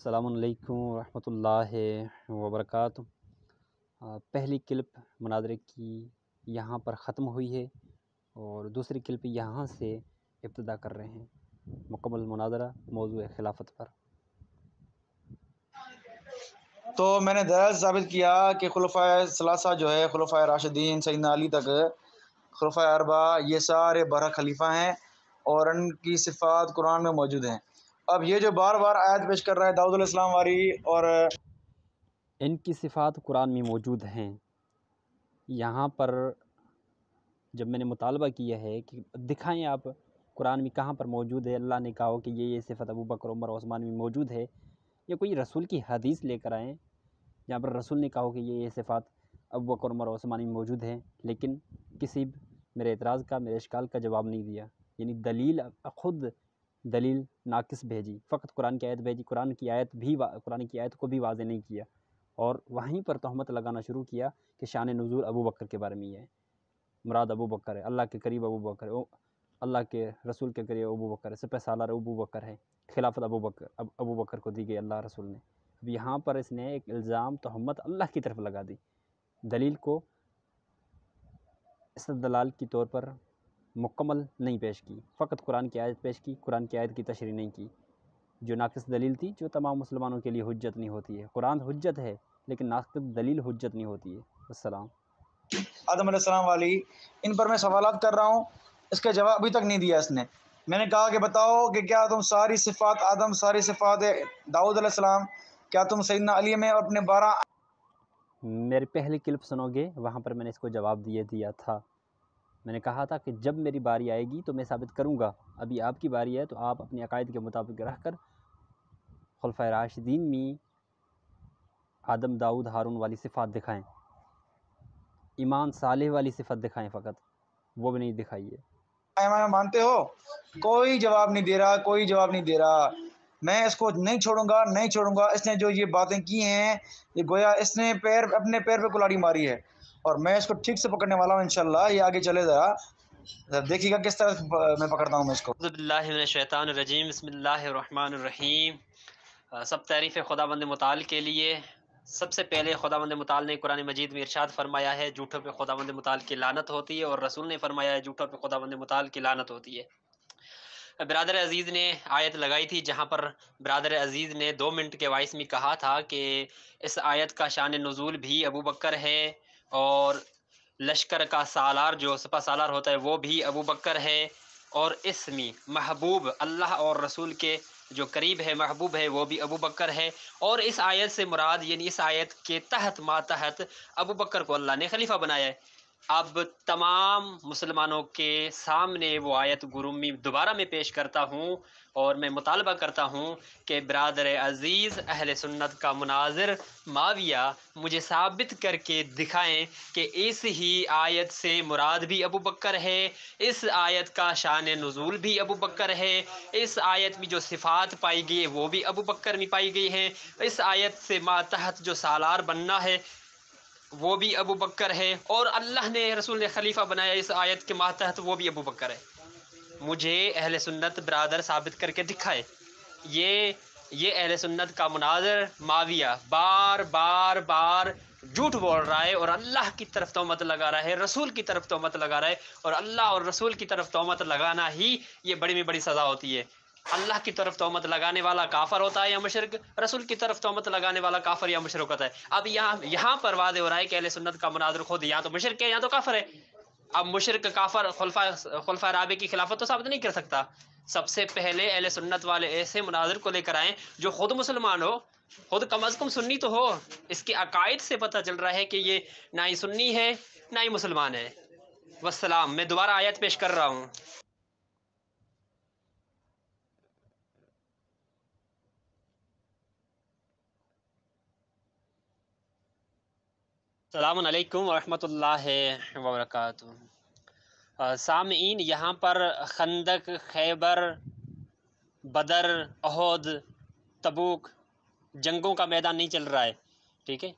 السلام علیکم ورحمۃ اللہ وبرکاتہ۔ پہلی کلپ مناظرے کی یہاں پر ختم ہوئی ہے اور دوسری کلپ یہاں سے ابتدا کر رہے ہیں۔ مکمل مناظرہ موضوع خلافت پر۔ تو میں نے دلائل ثابت کیا کہ خلفائے ثلاثہ جو ہے خلفائے راشدین سیدنا علی تک خلفائے اربعہ یہ سارے برحق خلیفہ ہیں اور ان کی صفات قرآن میں موجود ہیں۔ اب یہ جو بار بار آیت پیش کر رہا ہے داؤد علیہ السلام والی، اور ان کی صفات قرآن میں موجود ہیں۔ یہاں پر جب میں نے مطالبہ کیا ہے کہ دکھائیں آپ قرآن میں کہاں پر موجود ہے، اللہ نے کہا ہو کہ یہ صفت ابو بکر عمر عثمان میں موجود ہے، یا کوئی رسول کی حدیث لے کر آئیں جہاں پر رسول نے کہا ہو کہ یہ صفات ابو بکر عمر عثمان میں موجود ہیں، لیکن کسی میرے اعتراض کا، میرے اشکال کا جواب نہیں دیا۔ یعنی دلیل خود دلیل ناقص بھیجی، فقط قرآن کی آیت بھیجی، قرآن کی آیت کو بھی واضح نہیں کیا، اور وہیں پر تہمت لگانا شروع کیا کہ شان نزول ابو بکر کے بارے میں یہ ہے، مراد ابو بکر ہے، اللہ کے قریب ابو بکر ہے، اللہ کے رسول کے قریب ابو بکر ہے، سپہ سالار ابو بکر ہے، خلافت ابو بکر کو دی گئی اللہ رسول نے۔ اب یہاں پر اس نے ایک الزام تہمت اللہ کی طرف لگا دی، دلیل کو استدلال کی طور پر مکمل نہیں پیش کی، فقط قرآن کی آیت پیش کی، قرآن کی آیت کی تشریح نہیں کی، جو ناقص دلیل تھی، جو تمام مسلمانوں کے لیے حجت نہیں ہوتی ہے۔ قرآن حجت ہے لیکن ناقص دلیل حجت نہیں ہوتی ہے۔ السلام۔ آدم علیہ السلام والی، ان پر میں سوالات کر رہا ہوں، اس کا جواب ابھی تک نہیں دیا اس نے۔ میں نے کہا کہ بتاؤ کہ کیا تم ساری صفات آدم، ساری صفات داؤد علیہ السلام، کیا تم سیدنا علی میں اپنے 12 میری پہلی کلپ سنو گے، وہاں پر میں نے اس کو جواب دیا تھا۔ میں نے کہا تھا کہ جب میری باری آئے گی تو میں ثابت کروں گا، ابھی آپ کی باری ہے تو آپ اپنے عقائد کے مطابق رہ کر خلفائے راشدین میں آدم، داؤد، ہارون والی صفات دکھائیں، ایمان صالح والی صفت دکھائیں، فقط وہ بھی نہیں دکھائیے۔ امام مانتے ہو؟ کوئی جواب نہیں دے رہا، کوئی جواب نہیں دے رہا۔ میں اس کو نہیں چھوڑوں گا، نہیں چھوڑوں گا۔ اس نے جو یہ باتیں کی ہیں، یہ گویا اس نے اپنے پیر پہ کلاڑی ماری ہے، اور میں اس کو ٹھیک سے پکڑنے والا ہوں انشاءاللہ۔ یہ آگے چلے گا، دیکھیے گا کس طرح میں پکڑتا ہوں میں اس کو۔ اعوذ باللہ من الشیطان الرجیم، بسم اللہ الرحمن الرحیم۔ سب تعریف خداوند متعال کے لیے۔ سب سے پہلے خداوند متعال نے قرآن مجید میں ارشاد فرمایا ہے جھوٹوں پہ خداوند متعال کی لعنت ہوتی ہے، اور رسول نے فرمایا ہے جھوٹوں پہ خداوند متعال کی لعنت ہوتی ہے۔ برادر عزیز نے آیت لگائی تھی جہاں پر برادر عزیز نے 2 منٹ کے وائس میں کہا تھا کہ اس آیت کا شان نزول بھی ابو بکر ہے، اور لشکر کا سالار جو سپہ سالار ہوتا ہے وہ بھی ابو بکر ہے، اور اس میں محبوب اللہ اور رسول کے جو قریب ہے، محبوب ہے، وہ بھی ابو بکر ہے، اور اس آیت سے مراد یعنی اس آیت کے تحت ماتحت ابو بکر کو اللہ نے خلیفہ بنایا ہے۔ اب تمام مسلمانوں کے سامنے وہ آیت گرومی دوبارہ میں پیش کرتا ہوں، اور میں مطالبہ کرتا ہوں کہ برادر عزیز اہل سنت کا مناظر معاویہ مجھے ثابت کر کے دکھائیں کہ اس ہی آیت سے مراد بھی ابو بکر ہے، اس آیت کا شان نزول بھی ابو بکر ہے، اس آیت میں جو صفات پائی گئی وہ بھی ابو بکر میں پائی گئی ہیں، اس آیت سے ماتحت جو سالار بننا ہے وہ بھی ابو بکر ہے، اور اللہ نے رسول نے خلیفہ بنایا اس آیت کے ماتحت وہ بھی ابو بکر ہے۔ مجھے اہل سنت برادر ثابت کر کے دکھائے۔ یہ اہل سنت کا مناظر معاویہ بار بار جھوٹ بول رہا ہے، اور اللہ کی طرف تہمت لگا رہا ہے، رسول کی طرف تہمت لگا رہا ہے، اور اللہ اور رسول کی طرف تہمت لگانا ہی یہ بڑی میں بڑی سزا ہوتی ہے۔ اللہ کی طرف تہمت لگانے والا کافر ہوتا ہے یا مشرک، رسول کی طرف تہمت لگانے والا کافر یا مشرک ہوتا ہے۔ اب یہاں پر واضح ہو رہا ہے کہ اہل سنت کا مناظر خود یا تو مشرک ہے یا تو کافر ہے۔ اب مشرک کافر خلفائے رابع کی خلافت تو ثابت نہیں کر سکتا۔ سب سے پہلے اہل سنت والے ایسے مناظر کو لے کر آئیں جو خود مسلمان ہو، خود کم از کم سنی تو ہو، اس کے عقائد سے پتہ چل رہا ہے کہ یہ نہ ہی سنی ہے نہ ہی مسلمان ہے۔ والسلام۔ میں دوبارہ آیت پیش کر رہا ہوں۔ السلام علیکم ورحمۃ اللہ وبرکاتہ۔ سامعین، یہاں پر خندق، خیبر، بدر، احد، تبوک جنگوں کا میدان نہیں چل رہا ہے، ٹھیک ہے؟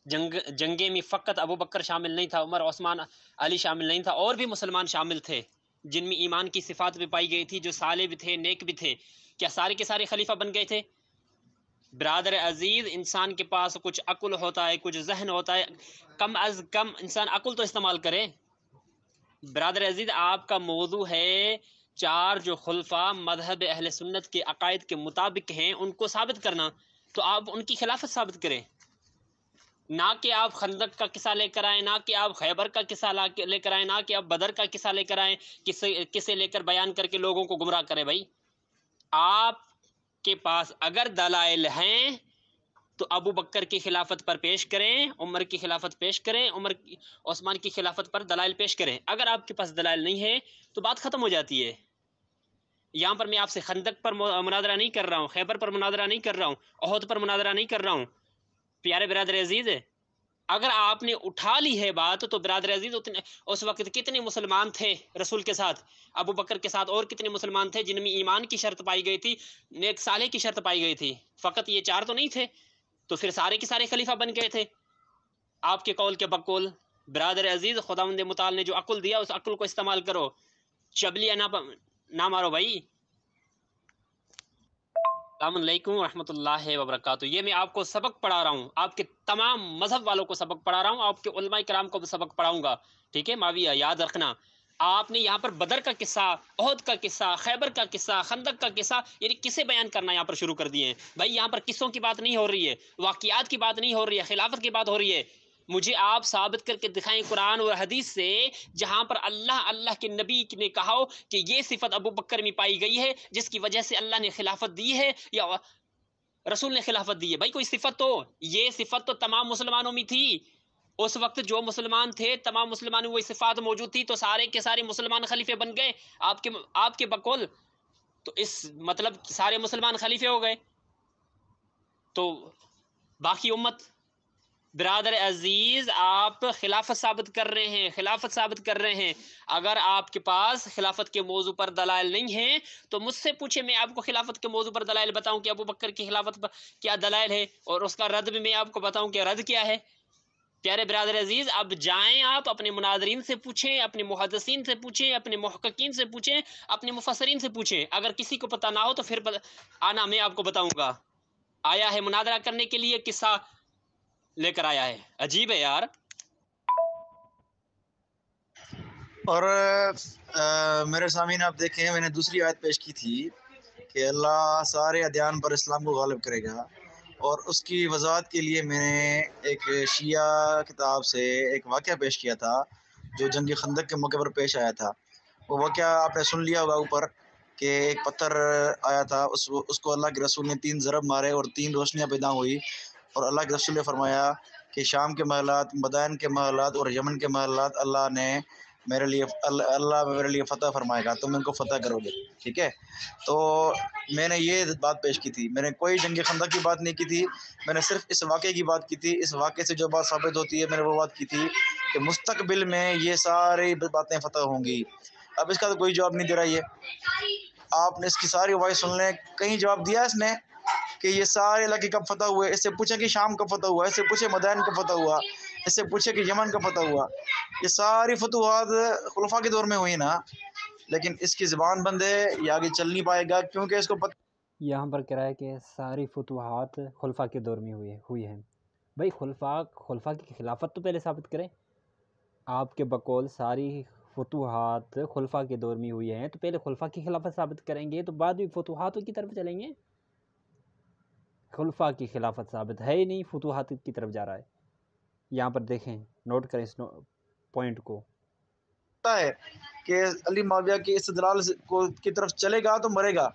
جنگیں میں فقط ابو بکر شامل نہیں تھا، عمر، عثمان، علی شامل نہیں تھا، اور بھی مسلمان شامل تھے جن میں ایمان کی صفات بھی پائی گئی تھی، جو صالح بھی تھے، نیک بھی تھے۔ کیا سارے کے سارے خلیفہ بن گئے تھے؟ برادر عزیز، انسان کے پاس کچھ عقل ہوتا ہے، کچھ ذہن ہوتا ہے، کم از کم انسان عقل تو استعمال کرے۔ برادر عزیز، آپ کا موضوع ہے چار جو خلفاء مذہب اہل سنت کے عقائد کے مطابق ہیں ان کو ثابت کرنا، تو آپ ان کی خلافت ثابت کریں، نہ کہ آپ خندق کا قصہ لے کر آئیں، نہ کہ آپ خیبر کا قصہ لے کر آئیں، نہ کہ آپ بدر کا قصہ لے کر آئیں، کسے لے کر بیان کر کے لوگوں کو گمراہ کریں۔ بھائی آپ کے پاس اگر دلائل ہیں تو ابو بکر کی خلافت پر پیش کریں، عمر کی خلافت پیش کریں، عثمان کی خلافت پر دلائل پیش کریں۔ اگر آپ کے پاس دلائل نہیں ہے تو بات ختم ہو جاتی ہے۔ یہاں پر میں آپ سے خندق پر مناظرہ نہیں کر رہا ہوں، خیبر پر مناظرہ نہیں کر رہا ہوں، احد پر مناظرہ نہیں کر رہا ہوں۔ پیارے برادر عزیز، اگر آپ نے اٹھا لی ہے بات تو برادر عزیز اس وقت کتنے مسلمان تھے رسول کے ساتھ، ابو بکر کے ساتھ اور کتنے مسلمان تھے جن میں ایمان کی شرط پائی گئی تھی، نیک صالح کی شرط پائی گئی تھی؟ فقط یہ چار تو نہیں تھے، تو پھر سارے کے سارے خلیفہ بن گئے تھے آپ کے قول کے بقول۔ برادر عزیز، خداوند متعال نے جو عقل دیا اس عقل کو استعمال کرو، چبلیاں نہ مارو بھائی۔ السلام علیکم ورحمۃ اللہ وبرکاتہ۔ یہ میں آپ کو سبق پڑھا رہا ہوں، آپ کے تمام مذہب والوں کو سبق پڑھا رہا ہوں، آپ کے علماء کرام کو بھی سبق پڑھاؤں گا، ٹھیک ہے؟ معاویہ یاد رکھنا، آپ نے یہاں پر بدر کا قصہ، احد کا قصہ، خیبر کا قصہ، خندق کا قصہ، یعنی قصے بیان کرنا یہاں پر شروع کر دیے ہیں۔ بھائی یہاں پر قصوں کی بات نہیں ہو رہی ہے، واقعات کی بات نہیں ہو رہی ہے، خلافت کی بات ہو رہی ہے۔ مجھے آپ ثابت کر کے دکھائیں قرآن اور حدیث سے جہاں پر اللہ کے نبی نے کہا ہو کہ یہ صفت ابو بکر میں پائی گئی ہے جس کی وجہ سے اللہ نے خلافت دی ہے یا رسول نے خلافت دی ہے۔ بھائی کوئی صفت تو، یہ صفت تو تمام مسلمانوں میں تھی، اس وقت جو مسلمان تھے تمام مسلمانوں میں وہی صفات موجود تھی، تو سارے کے سارے مسلمان خلیفے بن گئے آپ کے بقول، تو اس مطلب سارے مسلمان خلیفے ہو گئے، تو باقی امت۔ برادر عزیز، آپ خلافت ثابت کر رہے ہیں، خلافت ثابت کر رہے ہیں، اگر آپ کے پاس خلافت کے موضوع پر دلائل نہیں ہیں تو مجھ سے پوچھیں، میں آپ کو خلافت کے موضوع پر دلائل بتاؤں کہ ابو بکر کی خلافت پر کیا دلائل ہے، اور اس کا رد بھی میں آپ کو بتاؤں کہ رد کیا ہے۔ پیارے برادر عزیز، اب جائیں آپ اپنے مناظرین سے پوچھیں، اپنے محدثین سے پوچھیں، اپنے محققین سے پوچھیں، اپنے مفسرین سے پوچھیں، اگر کسی کو پتہ نہ ہو تو پھر آنا، میں آپ کو بتاؤں گا۔ آیا ہے مناظرہ کرنے کے لیے، قصہ لے کر آیا ہے، عجیب ہے یار۔ اور میرے سامعین آپ دیکھیں، میں نے دوسری آیت پیش کی تھی کہ اللہ سارے ادیان پر اسلام کو غالب کرے گا، اور اس کی وضاحت کے لیے میں نے ایک شیعہ کتاب سے ایک واقعہ پیش کیا تھا جو جنگ خندق کے موقع پر پیش آیا تھا۔ وہ واقعہ آپ نے سن لیا ہوگا اوپر، کہ ایک پتھر آیا تھا، اس کو اللہ کے رسول نے 3 ضرب مارے اور 3 روشنیاں پیدا ہوئی، اور اللہ کے رسول نے فرمایا کہ شام کے محلات، مدائن کے محلات اور یمن کے محلات اللہ میرے لیے فتح فرمائے گا، تم ان کو فتح کرو گے، ٹھیک ہے؟ تو میں نے یہ بات پیش کی تھی، میں نے کوئی جنگ خندق کی بات نہیں کی تھی، میں نے صرف اس واقعے کی بات کی تھی۔ اس واقعے سے جو بات ثابت ہوتی ہے، میں نے وہ بات کی تھی کہ مستقبل میں یہ ساری باتیں فتح ہوں گی۔ اب اس کا تو کوئی جواب نہیں دے رہا، یہ آپ نے اس کی ساری وائس سن لیں، کہیں جواب دیا اس نے کہ یہ سارے علاقے کب فتح ہوئے؟ اس سے پوچھیں کہ شام کب فتح ہوا، اس سے پوچھیں مدائن کب فتح ہوا، اس سے پوچھیں کہ یمن کب فتح ہوا۔ یہ ساری فتوحات خلفاء کے دور میں ہوئی نا، لیکن اس کی زبان بند ہے، یہ آگے چل نہیں پائے گا کیونکہ اس کو یہاں پر کہہ رہا ہے کہ ساری فتوحات خلفاء کے دور میں ہوئی ہیں۔ بھائی خلفاء کی خلافت تو پہلے ثابت کریں۔ آپ کے بقول ساری فتوحات خلفاء کے دور میں ہوئی ہیں، تو پہلے خلفاء کی خلافت ثابت کریں گے تو بعد میں فتوحات کی طرف چلیں گے۔ خلفاء کی خلافت ثابت ہے ہی نہیں، فتوحات کی طرف جا رہا ہے۔ یہاں پر دیکھیں، نوٹ کریں اس پوائنٹ کو، ہے کہ علی معاویہ کے استدلال کی طرف چلے گا تو مرے گا۔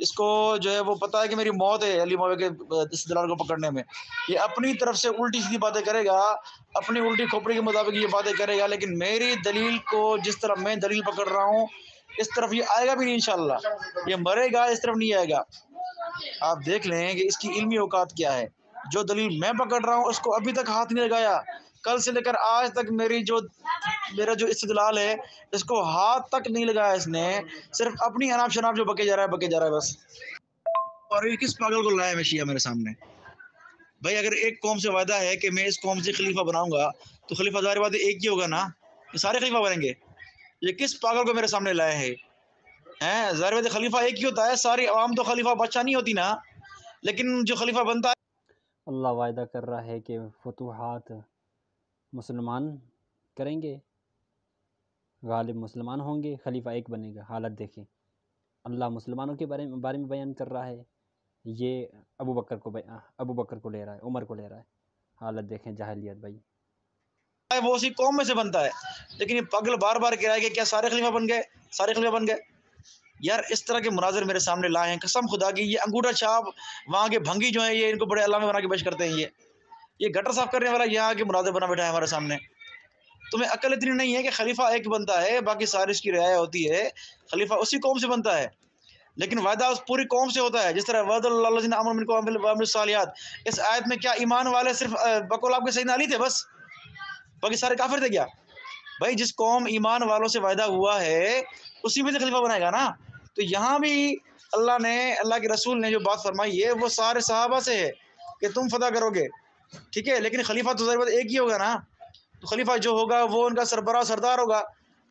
اس کو جو ہے وہ پتہ ہے کہ میری موت ہے علی معاویہ کے استدلال کو پکڑنے میں، یہ اپنی طرف سے الٹی سیدھی باتیں کرے گا، اپنی الٹی کھوپڑی کے مطابق یہ باتیں کرے گا، لیکن میری دلیل کو جس طرح میں دلیل پکڑ رہا ہوں اس طرف یہ آئے گا بھی نہیں انشاءاللہ، یہ مرے گا، اس طرف نہیں آئے گا۔ آپ دیکھ لیں کہ اس کی علمی اوقات کیا ہے۔ جو دلیل میں پکڑ رہا ہوں اس کو ابھی تک ہاتھ نہیں لگایا، کل سے لے کر آج تک میرا جو استدلال ہے اس کو ہاتھ تک نہیں لگایا اس نے، صرف اپنی اناپ شناپ جو بکے جا رہا ہے بس۔ اور یہ کس پاگل کو لایا میں شیعہ میرے سامنے؟ بھائی اگر ایک قوم سے وعدہ ہے کہ میں اس قوم سے خلیفہ بناؤں گا تو خلیفہ ظاہر بات ایک ہی ہوگا نا، یہ سارے خلیفہ بنیں گے۔ یہ کس پاگل کو میرے سامنے لائے ہیں؟ ظاہر بات خلیفہ ایک ہی ہوتا ہے، ساری عوام تو خلیفہ بادشاہ نہیں ہوتی نا، لیکن جو خلیفہ بنتا ہے اللہ وعدہ کر رہا ہے کہ فتوحات مسلمان کریں گے، غالب مسلمان ہوں گے، خلیفہ ایک بنے گا۔ حالت دیکھیں، اللہ مسلمانوں کے بارے میں بیان کر رہا ہے، یہ ابو بکر کو لے رہا ہے، عمر کو لے رہا ہے۔ حالت دیکھیں جاہلیت بھائی۔ وہ اسی قوم میں سے بنتا ہے، لیکن یہ پاگل بار بار کہہ رہا ہے کہ کیا سارے خلیفہ بن گئے، سارے خلیفہ بن گئے؟ یار اس طرح کے مناظر میرے سامنے لائے ہیں، قسم خدا کی یہ انگوٹھا چھاپ وہاں کے بھنگی جو ہیں یہ ان کو بڑے علامے بنا کے پیش کرتے ہیں۔ یہ گٹر صاف کرنے والا یہاں کے مناظر بنا بیٹھا ہے ہمارے سامنے۔ تمہیں عقل اتنی نہیں ہے کہ خلیفہ ایک بنتا ہے، باقی ساری اس کی رعایا ہوتی ہے، خلیفہ اسی قوم سے بنتا ہے، لیکن وعدہ اس پوری قوم سے ہوتا ہے، جس طرح وعد اللہ الذین آمنوا منکم وعملوا الصالحات۔ اس آیت میں کیا ایمان والے صرف بقول آپ کے سیدنا علی تھے بس؟ باقی سارے کافر تھے کیا؟ بھائی جس قوم ایمان والوں سے وعدہ ہوا ہے اسی میں سے خلیفہ بنائے گا نا۔ تو یہاں بھی اللہ نے، اللہ کے رسول نے جو بات فرمائی ہے وہ سارے صحابہ سے ہے کہ تم فتح کرو گے، ٹھیک ہے، لیکن خلیفہ تو ضرورت ایک ہی ہوگا نا۔ تو خلیفہ جو ہوگا وہ ان کا سربراہ سردار ہوگا،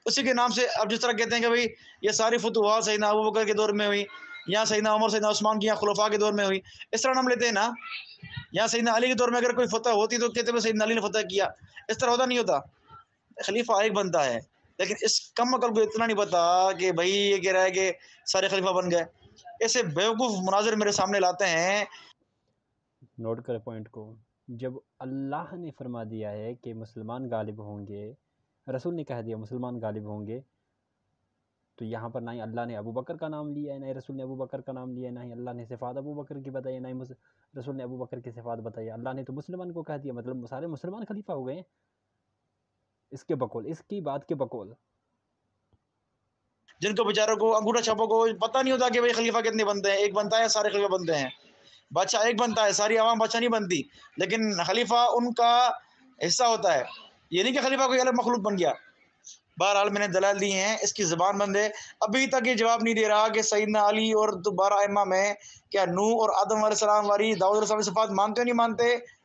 اسی کے نام سے۔ اب جس طرح کہتے ہیں کہ بھئی یہ ساری فتوحات سیدنا ابو بکر کے دور میں ہوئی، یا سیدنا عمر سیدنا عثمان کی، یا خلفاء کے دور میں ہوئی، اس طرح نام لیتے ہیں نا۔ یا سیدنا علی کے دور میں اگر کوئی فتح ہوتی تو کہتے ہیں سیدنا علی نے فتح کیا، اس طرح ہوتا نہیں ہوتا۔ خلیفہ ایک بنتا ہے، لیکن اس کم عقل کو اتنا نہیں پتا کہ بھائی یہ کہہ رہا ہے کہ سارے خلیفہ بن گئے۔ ایسے بیوقوف مناظر میرے سامنے لاتے ہیں۔ نوٹ کرے پوائنٹ کو، جب اللہ نے فرما دیا ہے کہ مسلمان غالب ہوں گے، رسول نے کہہ دیا مسلمان غالب ہوں گے، تو یہاں پر نہ ہی اللہ نے ابو بکر کا نام لیا ہے، نہ ہی رسول نے ابو بکر کا نام لیا ہے، نہ ہی اللہ نے صفات ابو بکر کی بتائی ہے، نہ ہی رسول نے ابو بکر کی صفات بتائی ہے۔ اللہ نے تو مسلمان کو کہہ دیا، مطلب سارے مسلمان خلیفہ ہو گئے ہیں اس کے بقول، اس کی بات کے بقول۔ جن کو بیچاروں کو انگوٹھا چھاپوں کو پتہ نہیں ہوتا کہ بھائی خلیفہ کتنے بنتے ہیں، ایک بنتا ہے سارے خلیفہ بنتے ہیں، بادشاہ ایک بنتا ہے، ساری عوام بادشاہ نہیں بنتی، لیکن خلیفہ ان کا حصہ ہوتا ہے، یہ نہیں کہ خلیفہ کوئی الگ مخلوق بن گیا۔ بہرحال میں نے دلائل دی ہیں، اس کی زبان بند ہے، ابھی تک یہ جواب نہیں دے رہا کہ سیدنا علی اور 12 ائمہ میں کیا نوح اور آدم علیہ السلام والی، داؤد علیہ السلام کی صفات مانتے ہو نہیں مانتے؟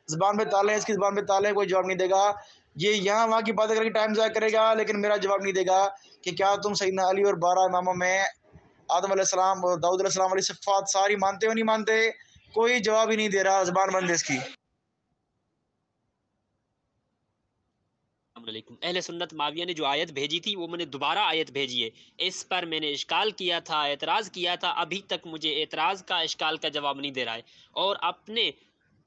زبان پہ تالے ہیں، اس کی زبان پہ تالے ہیں، کوئی جواب نہیں دے گا۔ یہ یہاں وہاں کی باتیں کر کے ٹائم ضائع کرے گا، لیکن میرا جواب نہیں دے گا کہ کیا تم سیدنا علی اور 12 اماموں میں آدم علیہ السلام اور داؤد علیہ السلام والی صفات ساری مانتے ہو نہیں مانتے؟ کوئی جواب ہی نہیں دے رہا، زبان بند ہے اس کی۔ السلام علیکم۔ اہل سنت معاویہ نے جو آیت بھیجی تھی وہ میں نے دوبارہ آیت بھیجی ہے، اس پر میں نے اشکال کیا تھا، اعتراض کیا تھا، ابھی تک مجھے اعتراض کا، اشکال کا جواب نہیں دے رہا ہے، اور اپنے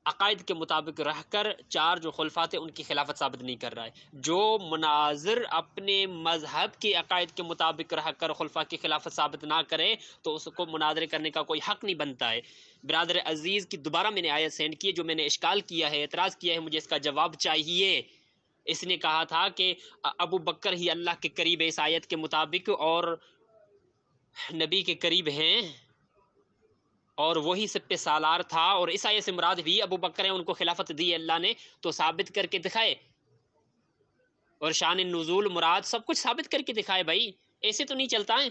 عقائد کے مطابق رہ کر چار جو خلفاء تھے ان کی خلافت ثابت نہیں کر رہا ہے۔ جو مناظر اپنے مذہب کے عقائد کے مطابق رہ کر خلفاء کی خلافت ثابت نہ کرے تو اس کو مناظرے کرنے کا کوئی حق نہیں بنتا ہے۔ برادر عزیز کی دوبارہ میں نے آیت سینڈ کی ہے، جو میں نے اشکال کیا ہے، اعتراض کیا ہے، مجھے اس کا جواب چاہیے۔ اس نے کہا تھا کہ ابو بکر ہی اللہ کے قریب ہے اس آیت کے مطابق، اور نبی کے قریب ہیں، اور وہی سب پہ سالار تھا، اور اس آیت سے مراد بھی ابو بکر ہیں، ان کو خلافت دی اللہ نے، تو ثابت کر کے دکھائے، اور شان نزول مراد سب کچھ ثابت کر کے دکھائے۔ بھائی ایسے تو نہیں چلتا ہے،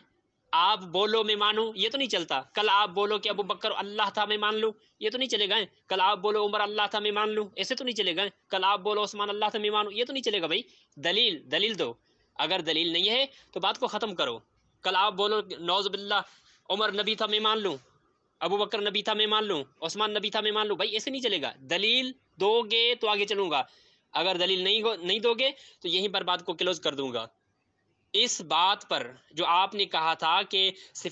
آپ بولو میں مانوں، یہ تو نہیں چلتا۔ کل آپ بولو کہ ابو بکر اللہ تھا میں مان لوں، یہ تو نہیں چلے گا۔ کل آپ بولو عمر اللہ تھا میں مان لوں، ایسے تو نہیں چلے گا۔ کل آپ بولو عثمان اللہ تھا میں مانوں، یہ تو نہیں چلے گا۔ بھائی دلیل دو، اگر دلیل نہیں ہے تو بات کو ختم کرو۔ کل آپ بولو نعوذ باللہ عمر نبی تھا میں مان لوں، ابو بکر نبی تھا میں مان لوں، عثمان نبی تھا میں مان لوں، بھائی ایسے نہیں چلے گا۔ دلیل دو گے تو آگے چلوں گا، اگر دلیل نہیں دو گے تو یہیں پر بات کو کلوز کر دوں گا۔ اس بات پر جو آپ نے کہا تھا کہ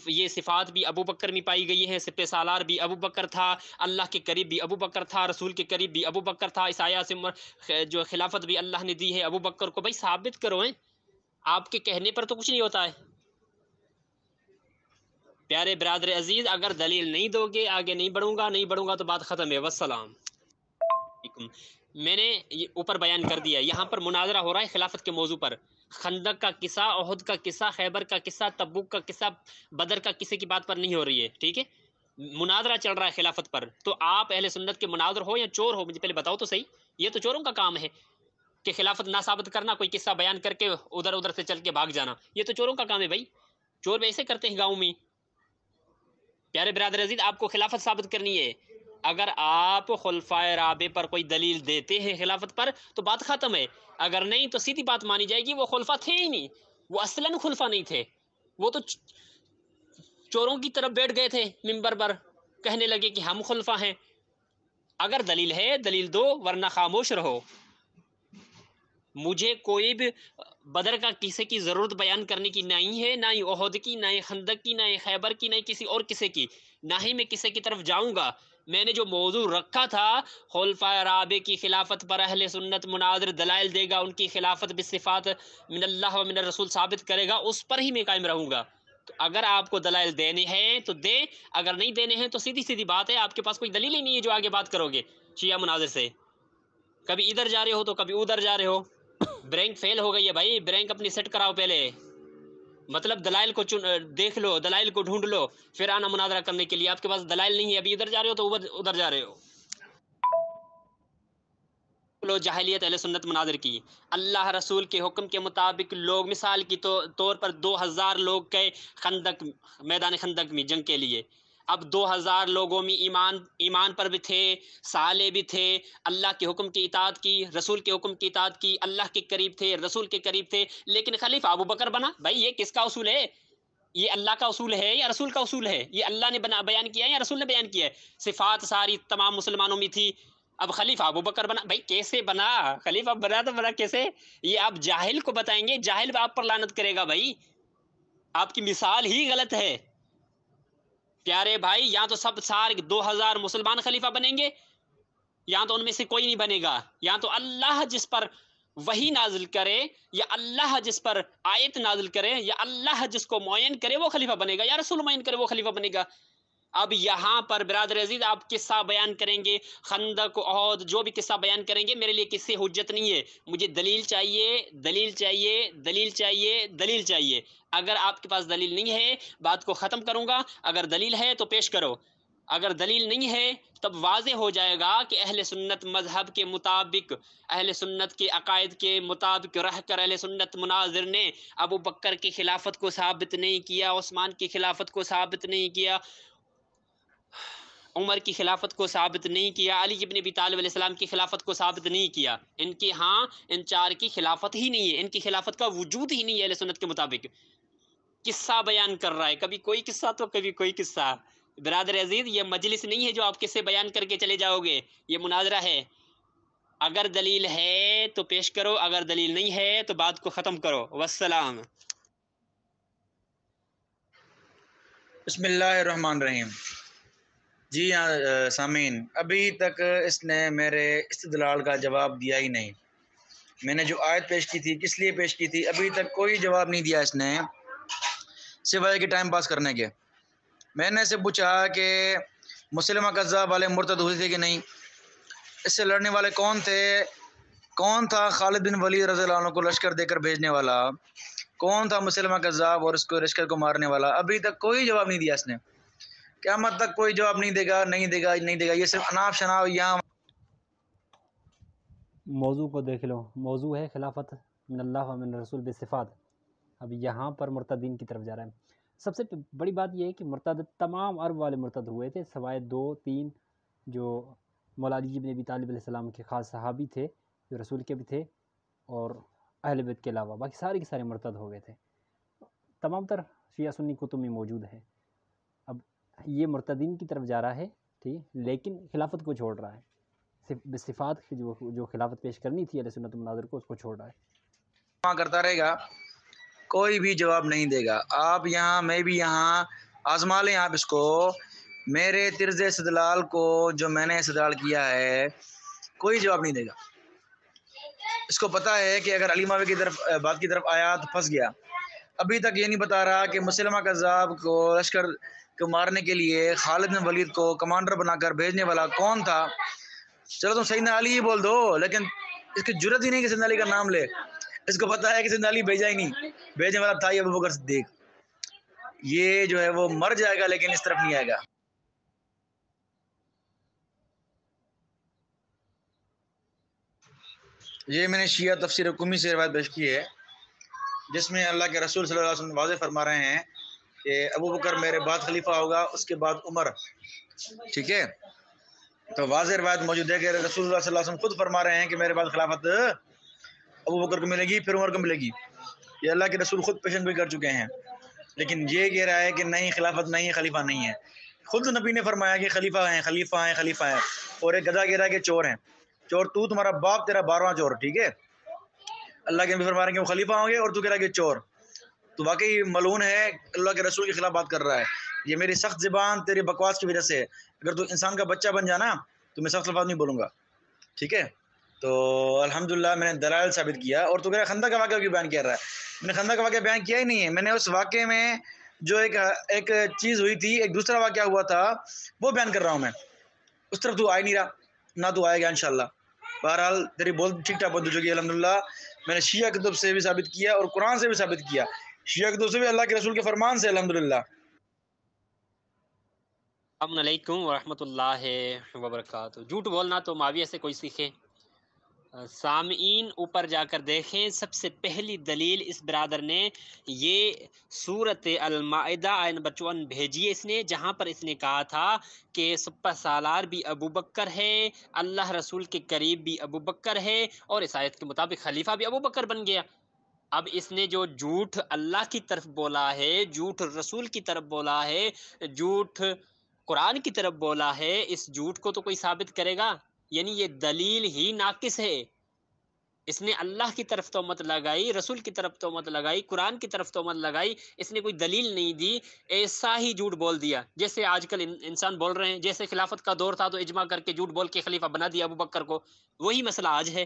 یہ صفات بھی ابو بکر میں پائی گئی ہیں، سپہ سالار بھی ابو بکر تھا، اللہ کے قریب بھی ابو بکر تھا، رسول کے قریب بھی ابو بکر تھا، اس آیات سے جو خلافت بھی اللہ نے دی ہے ابو بکر کو، بھائی ثابت کرو ہیں۔ آپ کے کہنے پر تو کچھ نہیں ہوتا ہے۔ پیارے برادر عزیز، اگر دلیل نہیں دو گے آگے نہیں بڑھوں گا تو بات ختم ہے۔ والسلام علیکم۔ میں نے اوپر بیان کر دیا، یہاں پر مناظرہ ہو رہا ہے خلافت کے موضوع پر۔ خندق کا قصہ، احد کا قصہ، خیبر کا قصہ، تبوک کا قصہ، بدر کا قصے کی بات پر نہیں ہو رہی ہے، ٹھیک ہے؟ مناظرہ چل رہا ہے خلافت پر۔ تو آپ اہل سنت کے مناظر ہو یا چور ہو، مجھے پہلے بتاؤ تو صحیح۔ یہ تو چوروں کا کام ہے کہ خلافت نہ ثابت کرنا، کوئی قصہ بیان کر کے ادھر سے چل کے بھاگ جانا، یہ تو چوروں کا کام ہے۔ بھائی چور ایسے کرتے ہیں گاؤں میں۔ پیارے برادر عزیز، آپ کو خلافت ثابت کرنی ہے، اگر آپ خلفائے رابع پر کوئی دلیل دیتے ہیں خلافت پر تو بات ختم ہے، اگر نہیں تو سیدھی بات مانی جائے گی وہ خلفاء تھے ہی نہیں، وہ اصلاً خلفاء نہیں تھے، وہ تو چوروں کی طرف بیٹھ گئے تھے منبر پر، کہنے لگے کہ ہم خلفاء ہیں. اگر دلیل ہے دلیل دو ورنہ خاموش رہو. مجھے کوئی بھی بدر کا کسی کی ضرورت بیان کرنے کی نہیں ہے، نہ ہی احد کی، نہ ہی خندق کی، نہ ہی خیبر کی، نہ ہی کسی اور کسی کی، نہ ہی میں کسی کی طرف جاؤں گا. میں نے جو موضوع رکھا تھا خلفائے رابع کی خلافت پر اہل سنت مناظر دلائل دے گا، ان کی خلافت بالصفات من اللہ و من الرسول ثابت کرے گا، اس پر ہی میں قائم رہوں گا. تو اگر آپ کو دلائل دینے ہیں تو دیں، اگر نہیں دینے ہیں تو سیدھی سیدھی بات ہے، آپ کے پاس کوئی دلیل ہی نہیں ہے جو آگے بات کرو گے شیعہ مناظر سے. کبھی ادھر جا رہے ہو تو کبھی ادھر جا رہے ہو. برینک فیل ہو گئی ہے بھائی، برینک اپنی سیٹ کراؤ پہلے. مطلب دلائل کو دیکھ لو، دلائل کو ڈھونڈ لو، پھر آنا مناظرہ کرنے کے لیے. آپ کے پاس دلائل نہیں ہے، ابھی ادھر جا رہے ہو تو ادھر جا رہے ہو. لو جاہلیت اہل سنت مناظر کی. اللہ رسول کے حکم کے مطابق لوگ مثال کی طور پر 2000 لوگ گئے خندق، میدان خندق میں جنگ کے لیے. اب 2000 لوگوں میں ایمان پر بھی تھے، صالح بھی تھے، اللہ کے حکم کی اطاعت کی، رسول کے حکم کی اطاعت کی، اللہ کے قریب تھے، رسول کے قریب تھے. لیکن خلیفہ ابو بکر بنا. بھائی یہ کس کا اصول ہے؟ یہ اللہ کا اصول ہے یا رسول کا اصول ہے؟ یہ اللہ نے بیان کیا ہے یا رسول نے بیان کیا ہے؟ صفات ساری تمام مسلمانوں میں تھی. اب خلیفہ ابو بکر بنا. بھائی کیسے بنا خلیفہ؟ بنا تو بنا کیسے؟ یہ آپ جاہل کو بتائیں گے، جاہل آپ پر لعنت کرے گا. بھائی آپ کی مثال ہی غلط ہے. پیارے بھائی یہاں تو سب سارے 2000 مسلمان خلیفہ بنیں گے، یہاں تو ان میں سے کوئی نہیں بنے گا. یہاں تو اللہ جس پر وحی نازل کرے، یا اللہ جس پر آیت نازل کرے، یا اللہ جس کو معین کرے وہ خلیفہ بنے گا، یا رسول معین کرے وہ خلیفہ بنے گا. اب یہاں پر برادر عزیز آپ قصہ بیان کریں گے، خندق احد جو بھی قصہ بیان کریں گے، میرے لیے قصے حجت نہیں ہے. مجھے دلیل چاہیے، دلیل چاہیے، دلیل چاہیے، دلیل چاہیے. اگر آپ کے پاس دلیل نہیں ہے بات کو ختم کروں گا، اگر دلیل ہے تو پیش کرو. اگر دلیل نہیں ہے تب واضح ہو جائے گا کہ اہل سنت مذہب کے مطابق، اہل سنت کے عقائد کے مطابق رہ کر اہل سنت مناظر نے ابو بکر کی خلافت کو ثابت نہیں کیا، عثمان کی خلافت کو ثابت نہیں کیا، عمر کی خلافت کو ثابت نہیں کیا، علی ابن ابی طالب علیہ السلام کی خلافت کو ثابت نہیں کیا. ان کے ہاں ان چار کی خلافت ہی نہیں ہے، ان کی خلافت کا وجود ہی نہیں ہے اہل سنت کے مطابق. قصہ بیان کر رہا ہے، کبھی کوئی قصہ تو کبھی کوئی قصہ. برادر عزیز یہ مجلس نہیں ہے جو آپ قصے بیان کر کے چلے جاؤ گے، یہ مناظرہ ہے. اگر دلیل ہے تو پیش کرو، اگر دلیل نہیں ہے تو بات کو ختم کرو. والسلام. بسم اللہ الرحمن الرحیم. جی ہاں سامعین، ابھی تک اس نے میرے استدلال کا جواب دیا ہی نہیں. میں نے جو آیت پیش کی تھی کس لیے پیش کی تھی، ابھی تک کوئی جواب نہیں دیا اس نے، سوائے کہ ٹائم پاس کرنے کے. میں نے اسے پوچھا کہ مسلمہ کذاب والے مرتد ہوئے تھے کہ نہیں، اس سے لڑنے والے کون تھے، کون تھا خالد بن ولید رضی اللہ عنہ کو لشکر دے کر بھیجنے والا، کون تھا مسلمہ کذاب اور اس کو لشکر کو مارنے والا. ابھی تک کوئی جواب نہیں دیا اس نے. قیامت تک کوئی جواب نہیں دے گا، نہیں دے گا، نہیں دے گا. یہ صرف اناپ شناپ یہاں. موضوع کو دیکھ لو، موضوع ہے خلافت من اللہ و من رسول بالصفات. اب یہاں پر مرتدین کی طرف جا رہا ہے. سب سے بڑی بات یہ ہے کہ مرتد تمام عرب والے مرتد ہوئے تھے، سوائے 2-3 جو مولا علی بن ابی طالب علیہ السلام کے خاص صحابی تھے جو رسول کے بھی تھے، اور اہل بیت کے علاوہ باقی سارے کے سارے مرتد ہو گئے تھے. تمام تر شیعہ سنی کتب میں موجود ہے. اب یہ مرتدین کی طرف جا رہا ہے، ٹھیک، لیکن خلافت کو چھوڑ رہا ہے. صفات کی جو خلافت پیش کرنی تھی اہل سنت مناظر کو، اس کو چھوڑ رہا ہے. کرتا رہے گا، کوئی بھی جواب نہیں دے گا. آپ یہاں، میں بھی یہاں، آزما لیں آپ اس کو. میرے طرز استدلال کو جو میں نے استدلال کیا ہے کوئی جواب نہیں دے گا. اس کو پتہ ہے کہ اگر علی معاویہ کی طرف بات کی طرف آیا تو پھنس گیا. ابھی تک یہ نہیں بتا رہا کہ مسلمہ کذاب کو لشکر کو مارنے کے لیے خالد بن ولید کو کمانڈر بنا کر بھیجنے والا کون تھا. چلو تم سیدنا علی ہی بول دو، لیکن اس کی جرت ہی نہیں کہ سیدنا علی کا نام لے. اس کو پتہ ہے کہ سیدنا علی بھیجا ہی نہیں، بھیجنے والا تھا ہی ابو بکر صدیق. یہ جو ہے وہ مر جائے گا لیکن اس طرف نہیں آئے گا. یہ میں نے شیعہ تفسیر قمی سے روایت پیش کی ہے، جس میں اللہ کے رسول صلی اللہ علیہ وسلم واضح فرما رہے ہیں کہ ابو بکر میرے بعد خلیفہ ہوگا، اس کے بعد عمر. ٹھیک ہے، تو واضح روایت موجود ہے کہ رسول اللہ صلی اللہ علیہ وسلم خود فرما رہے ہیں کہ میرے بعد خلافت ابو بکر کو ملے گی، پھر عمر کو ملے گی. یہ اللہ کے رسول خود پیشن گوئی کر چکے ہیں. لیکن یہ کہہ رہا ہے کہ نہیں خلافت نہیں ہے، خلیفہ نہیں ہے. خود نبی نے فرمایا کہ خلیفہ ہیں خلیفہ ہیں خلیفہ ہیں، اور ایک گدھا کہہ رہا ہے کہ چور ہیں چور، تو تمہارا باپ تیرا 12واں چور، ٹھیک ہے، اللہ کے نبی فرما رہے ہیں کہ وہ خلیفہ ہوں گے اور تو کہہ رہا ہے کہ چور، تو واقعی ملعون ہے، اللہ کے رسول کے خلاف بات کر رہا ہے۔ یہ میری سخت زبان تیری بکواس کی وجہ سے ہے، اگر تو انسان کا بچہ بن جانا تو میں سخت الفاظ نہیں بولوں گا، ٹھیک ہے۔ تو الحمدللہ میں نے دلائل ثابت کیا، اور تو کہہ رہا ہے خندق کا واقعہ کیوں بیان کر رہا ہے؟ میں نے خندق کا واقعہ بیان کیا ہی نہیں ہے، میں نے اس واقعے میں جو ایک چیز ہوئی تھی، ایک دوسرا واقعہ ہوا تھا وہ بیان کر رہا ہوں میں، اس طرف تو آ ہی نہیں رہا، نہ تو آئے گا انشاءاللہ۔ بہرحال تیری بول ٹھیک ٹھاک بند ہو چکی ہے الحمدللہ، میں نے شیعہ کتب سے بھی ثابت کیا اور قرآن سے بھی ثابت کیا، شیعہ کتب سے بھی اللہ کے رسول کے فرمان سے الحمدللہ۔ السلام علیکم ورحمۃ اللہ وبرکاتہ۔ جھوٹ بولنا تو معاویہ سے کوئی سیکھے۔ سامعین اوپر جا کر دیکھیں، سب سے پہلی دلیل اس برادر نے یہ سورۃ المائدہ آیت نمبر 54 بھیجی ہے اس نے، جہاں پر اس نے کہا تھا کہ سپہ سالار بھی ابو بکر ہے، اللہ رسول کے قریب بھی ابو بکر ہے، اور اس آیت کے مطابق خلیفہ بھی ابو بکر بن گیا۔ اب اس نے جو جھوٹ اللہ کی طرف بولا ہے، جھوٹ رسول کی طرف بولا ہے، جھوٹ قرآن کی طرف بولا ہے، اس جھوٹ کو تو کوئی ثابت کرے گا؟ یعنی یہ دلیل ہی ناقص ہے۔ اس نے اللہ کی طرف تہمت لگائی، رسول کی طرف تہمت لگائی، قرآن کی طرف تہمت لگائی، اس نے کوئی دلیل نہیں دی، ایسا ہی جھوٹ بول دیا جیسے آج کل انسان بول رہے ہیں۔ جیسے خلافت کا دور تھا تو اجماع کر کے جھوٹ بول کے خلیفہ بنا دیا ابو بکر کو، وہی مسئلہ آج ہے۔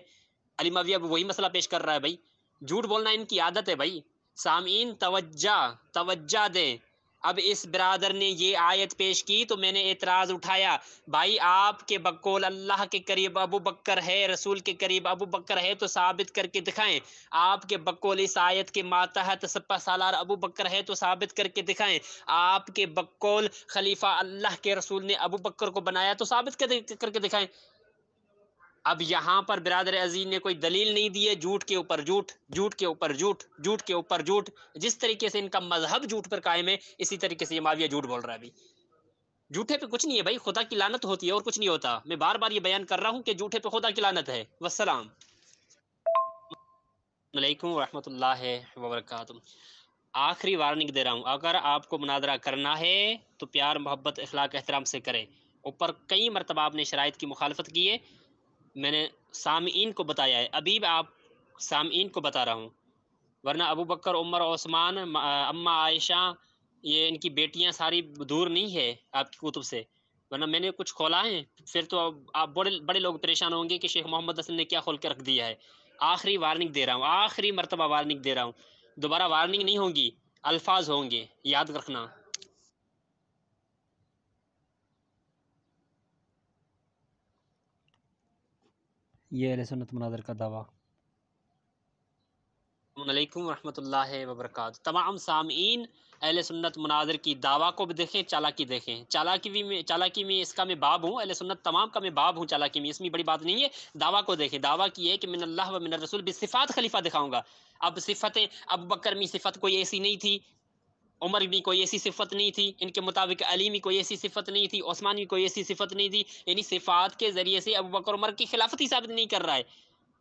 علی معاویہ اب وہی مسئلہ پیش کر رہا ہے بھائی، جھوٹ بولنا ان کی عادت ہے بھائی۔ سامعین توجہ دیں۔ اب اس برادر نے یہ آیت پیش کی تو میں نے اعتراض اٹھایا، بھائی آپ کے بقول اللہ کے قریب ابو بکر ہے، رسول کے قریب ابو بکر ہے تو ثابت کر کے دکھائیں۔ آپ کے بقول اس آیت کے ماتحت سپہ سالار ابو بکر ہے تو ثابت کر کے دکھائیں۔ آپ کے بقول خلیفہ اللہ کے رسول نے ابو بکر کو بنایا تو ثابت کر کے دکھائیں۔ اب یہاں پر برادر عزیز نے کوئی دلیل نہیں دی ہے، جھوٹ کے اوپر جھوٹ، جھوٹ کے اوپر جھوٹ، جھوٹ کے اوپر جھوٹ۔ جس طریقے سے ان کا مذہب جھوٹ پر قائم ہے، اسی طریقے سے یہ معاویہ جھوٹ بول رہا ہے بھائی۔ جھوٹے پہ کچھ نہیں ہے بھائی، خدا کی لعنت ہوتی ہے اور کچھ نہیں ہوتا۔ میں بار بار یہ بیان کر رہا ہوں کہ جھوٹے پہ خدا کی لعنت ہے۔ والسلام علیکم ورحمۃ اللہ وبرکاتہ۔ آخری وارننگ دے رہا ہوں، اگر آپ کو مناظرہ کرنا ہے تو پیار محبت اخلاق احترام سے کریں۔ اوپر کئی مرتبہ آپ نے شرائط کی مخالفت کی ہے، میں نے سامعین کو بتایا ہے، ابھی آپ سامعین کو بتا رہا ہوں، ورنہ ابو بکر، عمر، عثمان، اماں عائشہ، یہ ان کی بیٹیاں ساری دور نہیں ہے آپ کی کتب سے، ورنہ میں نے کچھ کھولا ہے، پھر تو آپ بڑے لوگ پریشان ہوں گے کہ شیخ محمد حسن نے کیا کھول کے رکھ دیا ہے۔ آخری وارننگ دے رہا ہوں، آخری مرتبہ وارننگ دے رہا ہوں، دوبارہ وارننگ نہیں ہوگی، الفاظ ہوں گے، یاد رکھنا۔ یہ اہل سنت مناظر کا دعویٰ۔ السلام علیکم ورحمۃ اللہ وبرکاتہ۔ تمام سامعین اہل سنت مناظر کی دعویٰ کو بھی دیکھیں، چالاکی دیکھیں، چالاکی میں اس کا میں باب ہوں، اہل سنت تمام کا میں باب ہوں چالاکی میں، اس میں بڑی بات نہیں ہے۔ دعویٰ کو دیکھیں، دعویٰ کی ہے کہ من اللہ و من الرسول بصفات خلیفہ دکھاؤں گا۔ اب صفتیں، ابو بکر میں صفت کوئی ایسی نہیں تھی، عمر بھی کوئی ایسی صفت نہیں تھی، ان کے مطابق علی میں کوئی ایسی صفت نہیں تھی، عثمان میں کوئی ایسی صفت نہیں تھی، یعنی صفات کے ذریعے سے ابو بکر عمر کی خلافت ہی ثابت نہیں کر رہا ہے،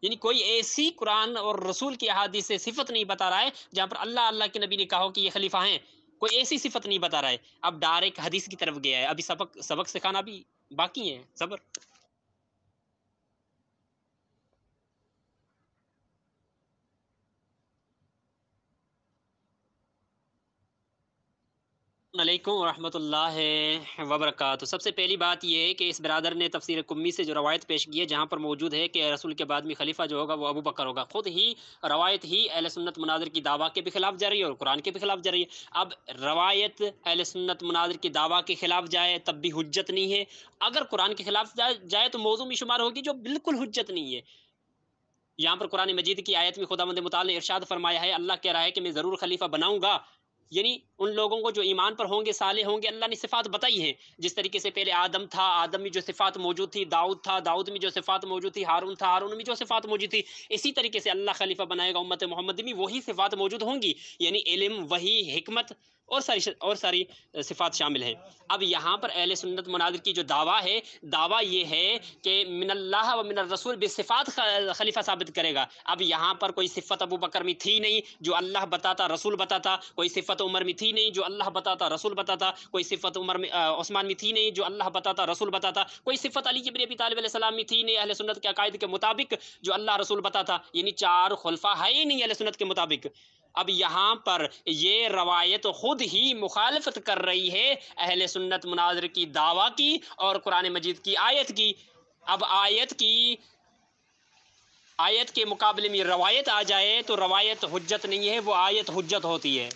یعنی کوئی ایسی قرآن اور رسول کی احادیث سے صفت نہیں بتا رہا ہے جہاں پر اللہ کے نبی نے کہا ہو کہ یہ خلیفہ ہیں، کوئی ایسی صفت نہیں بتا رہا ہے۔ اب ڈائریکٹ حدیث کی طرف گیا ہے، ابھی سبق سکھانا بھی باقی ہے، صبر۔ علیکم ورحمۃ اللہ وبرکاتہ۔ سب سے پہلی بات یہ ہے کہ اس برادر نے تفسیر قمی سے جو روایت پیش کی ہے جہاں پر موجود ہے کہ رسول کے بعد میں خلیفہ جو ہوگا وہ ابو بکر ہوگا، خود ہی روایت ہی اہل سنت مناظر کی دعویٰ کے بھی خلاف جا رہی ہے اور قرآن کے بھی خلاف جا رہی ہے۔ اب روایت اہل سنت مناظر کی دعویٰ کے خلاف جائے تب بھی حجت نہیں ہے، اگر قرآن کے خلاف جائے تو موضوع میں شمار ہوگی جو بالکل حجت نہیں ہے۔ یہاں پر قرآن مجید کی آیت میں خداوند متعال نے ارشاد فرمایا ہے، اللہ کہہ رہا ہے کہ میں ضرور خلیفہ بناؤں گا، یعنی ان لوگوں کو جو ایمان پر ہوں گے، صالح ہوں گے، اللہ نے صفات بتائی ہیں، جس طریقے سے پہلے آدم تھا، آدم میں جو صفات موجود تھی، داؤد تھا، داؤد میں جو صفات موجود تھی، ہارون تھا، ہارون میں جو صفات موجود تھی، اسی طریقے سے اللہ خلیفہ بنائے گا امت محمد میں، وہی صفات موجود ہوں گی، یعنی علم، وحی، حکمت اور ساری صفات شامل ہیں۔ اب یہاں پر اہل سنت مناظر کی جو دعویٰ ہے، دعویٰ یہ ہے کہ من اللہ و من الرسول بصفات خلیفہ ثابت کرے گا۔ اب یہاں پر کوئی صفت ابو بکر میں تھی نہیں جو اللہ بتاتا رسول بتاتا، کوئی صفت عمر میں تھی نہیں جو اللہ بتاتا رسول بتاتا، کوئی صفت عثمان میں تھی نہیں جو اللہ بتاتا رسول بتاتا، کوئی صفت علی ابن ابی طالب علیہ السلام میں تھی نہیں اہل سنت کے عقائد کے مطابق جو اللہ رسول بتاتا، یعنی چار خلفاء ہے ہی نہیں اہل سنت کے مطابق۔ اب یہاں پر یہ روایت خود ہی مخالفت کر رہی ہے اہل سنت مناظر کی دعویٰ کی اور قرآن مجید کی آیت کی۔ اب آیت کے مقابلے میں روایت آ جائے تو روایت حجت نہیں ہے، وہ آیت حجت ہوتی ہے۔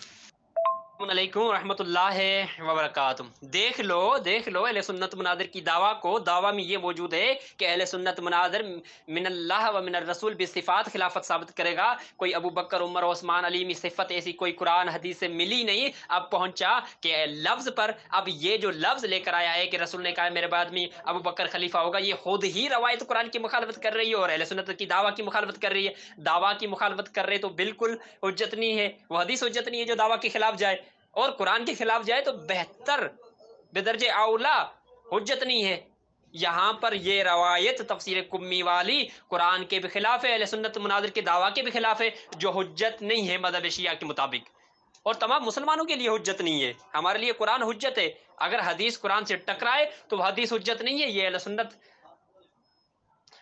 السلام علیکم ورحمۃ اللہ وبرکاتہ۔ دیکھ لو اہل سنت مناظر کی دعویٰ کو، دعویٰ میں یہ موجود ہے کہ اہل سنت مناظر من اللہ و من الرسول بصفات خلافت ثابت کرے گا۔ کوئی ابو بکر عمر عثمان علی میں صفت ایسی کوئی قرآن حدیث سے ملی نہیں۔ اب پہنچا کہ لفظ پر، اب یہ جو لفظ لے کر آیا ہے کہ رسول نے کہا میرے بعد میں ابو بکر خلیفہ ہوگا، یہ خود ہی روایت قرآن کی مخالفت کر رہی ہے اور اہل سنت کی دعویٰ کی مخالفت کر رہی ہے۔ دعویٰ کی مخالفت کر رہے تو بالکل حجت نہیں ہے، وہ حدیث حجت نہیں ہے جو دعویٰ کے خلاف جائے، اور قرآن کے خلاف جائے تو بہتر بدرجہ اولا حجت نہیں ہے۔ یہاں پر یہ روایت تفسیر کمی والی قرآن کے بھی خلاف ہے، اہل سنت مناظر کے دعویٰ کے بھی خلاف ہے، جو حجت نہیں ہے مذہب شیعہ کے مطابق، اور تمام مسلمانوں کے لیے حجت نہیں ہے۔ ہمارے لیے قرآن حجت ہے، اگر حدیث قرآن سے ٹکرائے تو وہ حدیث حجت نہیں ہے، یہ اہل سنت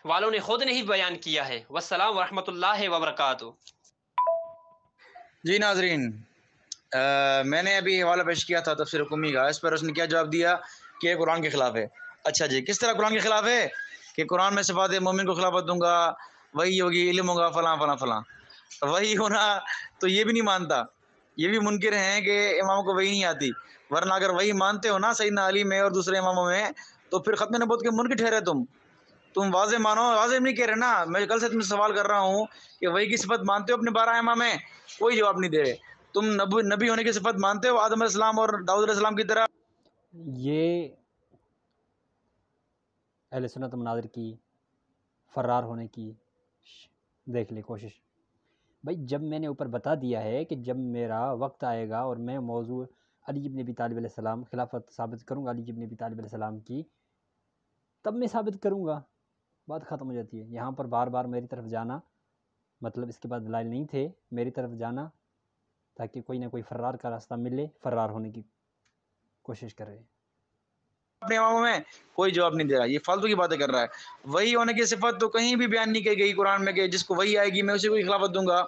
والوں نے خود نہیں بیان کیا ہے۔ والسلام ورحمۃ اللہ وبرکاتہ۔ جی ناظرین، میں نے ابھی حوالہ پیش کیا تھا تفسیر قمی کا، اس پر اس نے کیا جواب دیا کہ یہ قرآن کے خلاف ہے۔ اچھا جی، کس طرح قرآن کے خلاف ہے؟ کہ قرآن میں صفات مومن کو خلافت دوں گا، وہی ہوگی، علم ہوگا، فلاں فلاں فلاں، وہی ہونا تو یہ بھی نہیں مانتا، یہ بھی منکر ہیں کہ اماموں کو وہی نہیں آتی، ورنہ اگر وہی مانتے ہو نا سیدنا علی میں اور دوسرے اماموں میں تو پھر ختم نبوت کے منکر ٹھہرے تم واضح مانو، واضح نہیں کہہ رہے نا۔ میں کل سے تم سے سوال کر رہا ہوں کہ وہی کی صفت مانتے ہو اپنے 12 امام میں، کوئی جواب نہیں دے رہے۔ تم نبی ہونے کی صفت مانتے ہو آدم علیہ السلام اور داؤد علیہ السلام کی طرح؟ یہ اہل سنت مناظر کی فرار ہونے کی دیکھ لیں کوشش۔ بھائی جب میں نے اوپر بتا دیا ہے کہ جب میرا وقت آئے گا اور میں موضوع علی ابن ابی طالب علیہ السلام خلافت ثابت کروں گا علی ابن ابی طالب علیہ السلام کی، تب میں ثابت کروں گا، بات ختم ہو جاتی ہے۔ یہاں پر بار بار میری طرف جانا، مطلب اس کے بعد دلائل نہیں تھے، میری طرف جانا تاکہ کوئی نہ کوئی فرار کا راستہ ملے، فرار ہونے کی کوشش کر رہے ہیں۔ اپنے اماموں میں کوئی جواب نہیں دے رہا، یہ فالتو کی باتیں کر رہا ہے۔ وہی ہونے کی صفت تو کہیں بھی بیان نہیں کی گئی قرآن میں کہ جس کو وہی آئے گی میں اسی کو خلافت دوں گا۔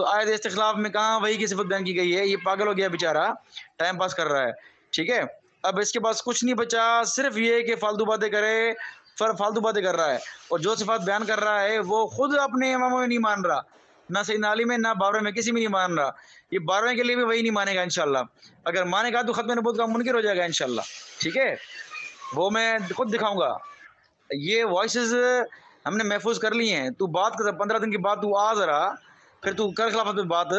آیت استخلاف میں کہاں وہی کی صفت بیان کی گئی ہے؟ یہ پاگل ہو گیا بیچارہ، ٹائم پاس کر رہا ہے، ٹھیک ہے۔ اب اس کے پاس کچھ نہیں بچا، صرف یہ کہ فالتو باتیں کرے، فالتو باتیں کر رہا ہے، اور جو صفات بیان کر رہا ہے وہ خود اپنے اماموں میں نہیں مان رہا، نہ سیدنا علی میں، نہ 12 میں، کسی میں نہیں مان رہا۔ یہ 12 کے لیے بھی وہی نہیں مانے گا انشاءاللہ، اگر مانے گا تو ختم نبوت کا منکر ہو جائے گا انشاءاللہ، ٹھیک ہے۔ وہ میں خود دکھاؤں گا، یہ وائسز ہم نے محفوظ کر لی ہیں۔ تو بات کر 15 دن کی بعد تو آ ذرا، پھر تو کر خلافت پہ بات،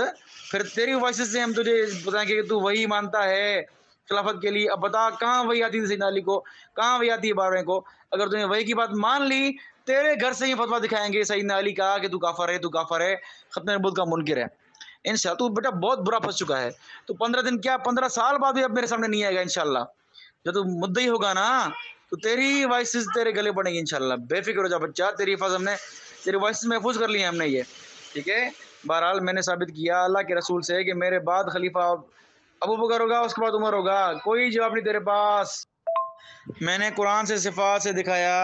پھر تیری وائسز سے ہم تجھے بتائیں گے کہ تو وہی مانتا ہے خلافت کے لیے۔ اب بتا کہاں وہی آتی ہے سیدنا علی کو، کہاں وہی آتی ہے 12 کو؟ اگر تم نے وہی کی بات مان لی، تیرے گھر سے ہی فتویٰ دکھائیں گے سیدنا علی کا کہ تو کافر ہے، تو کافر ہے، ختم نبوت کا منکر ہے انشاءاللہ۔ تو بیٹا بہت برا پھنس چکا ہے، تو 15 دن کیا 15 سال بعد بھی اب میرے سامنے نہیں آئے گا انشاءاللہ۔ جب تو مدعی ہوگا نا تو تیری وائسز تیرے گلے پڑیں گی انشاءاللہ، بے فکر ہو جا بچہ، تیری حفاظت ہم نے، تیری وائسز محفوظ کر لی ہیں ہم نے یہ، ٹھیک ہے۔ بہرحال میں نے ثابت کیا اللہ کے رسول سے کہ میرے بعد خلیفہ ابو بکر ہوگا، اس کے بعد عمر ہوگا، کوئی جواب نہیں تیرے پاس۔ میں نے قرآن سے صفات سے دکھایا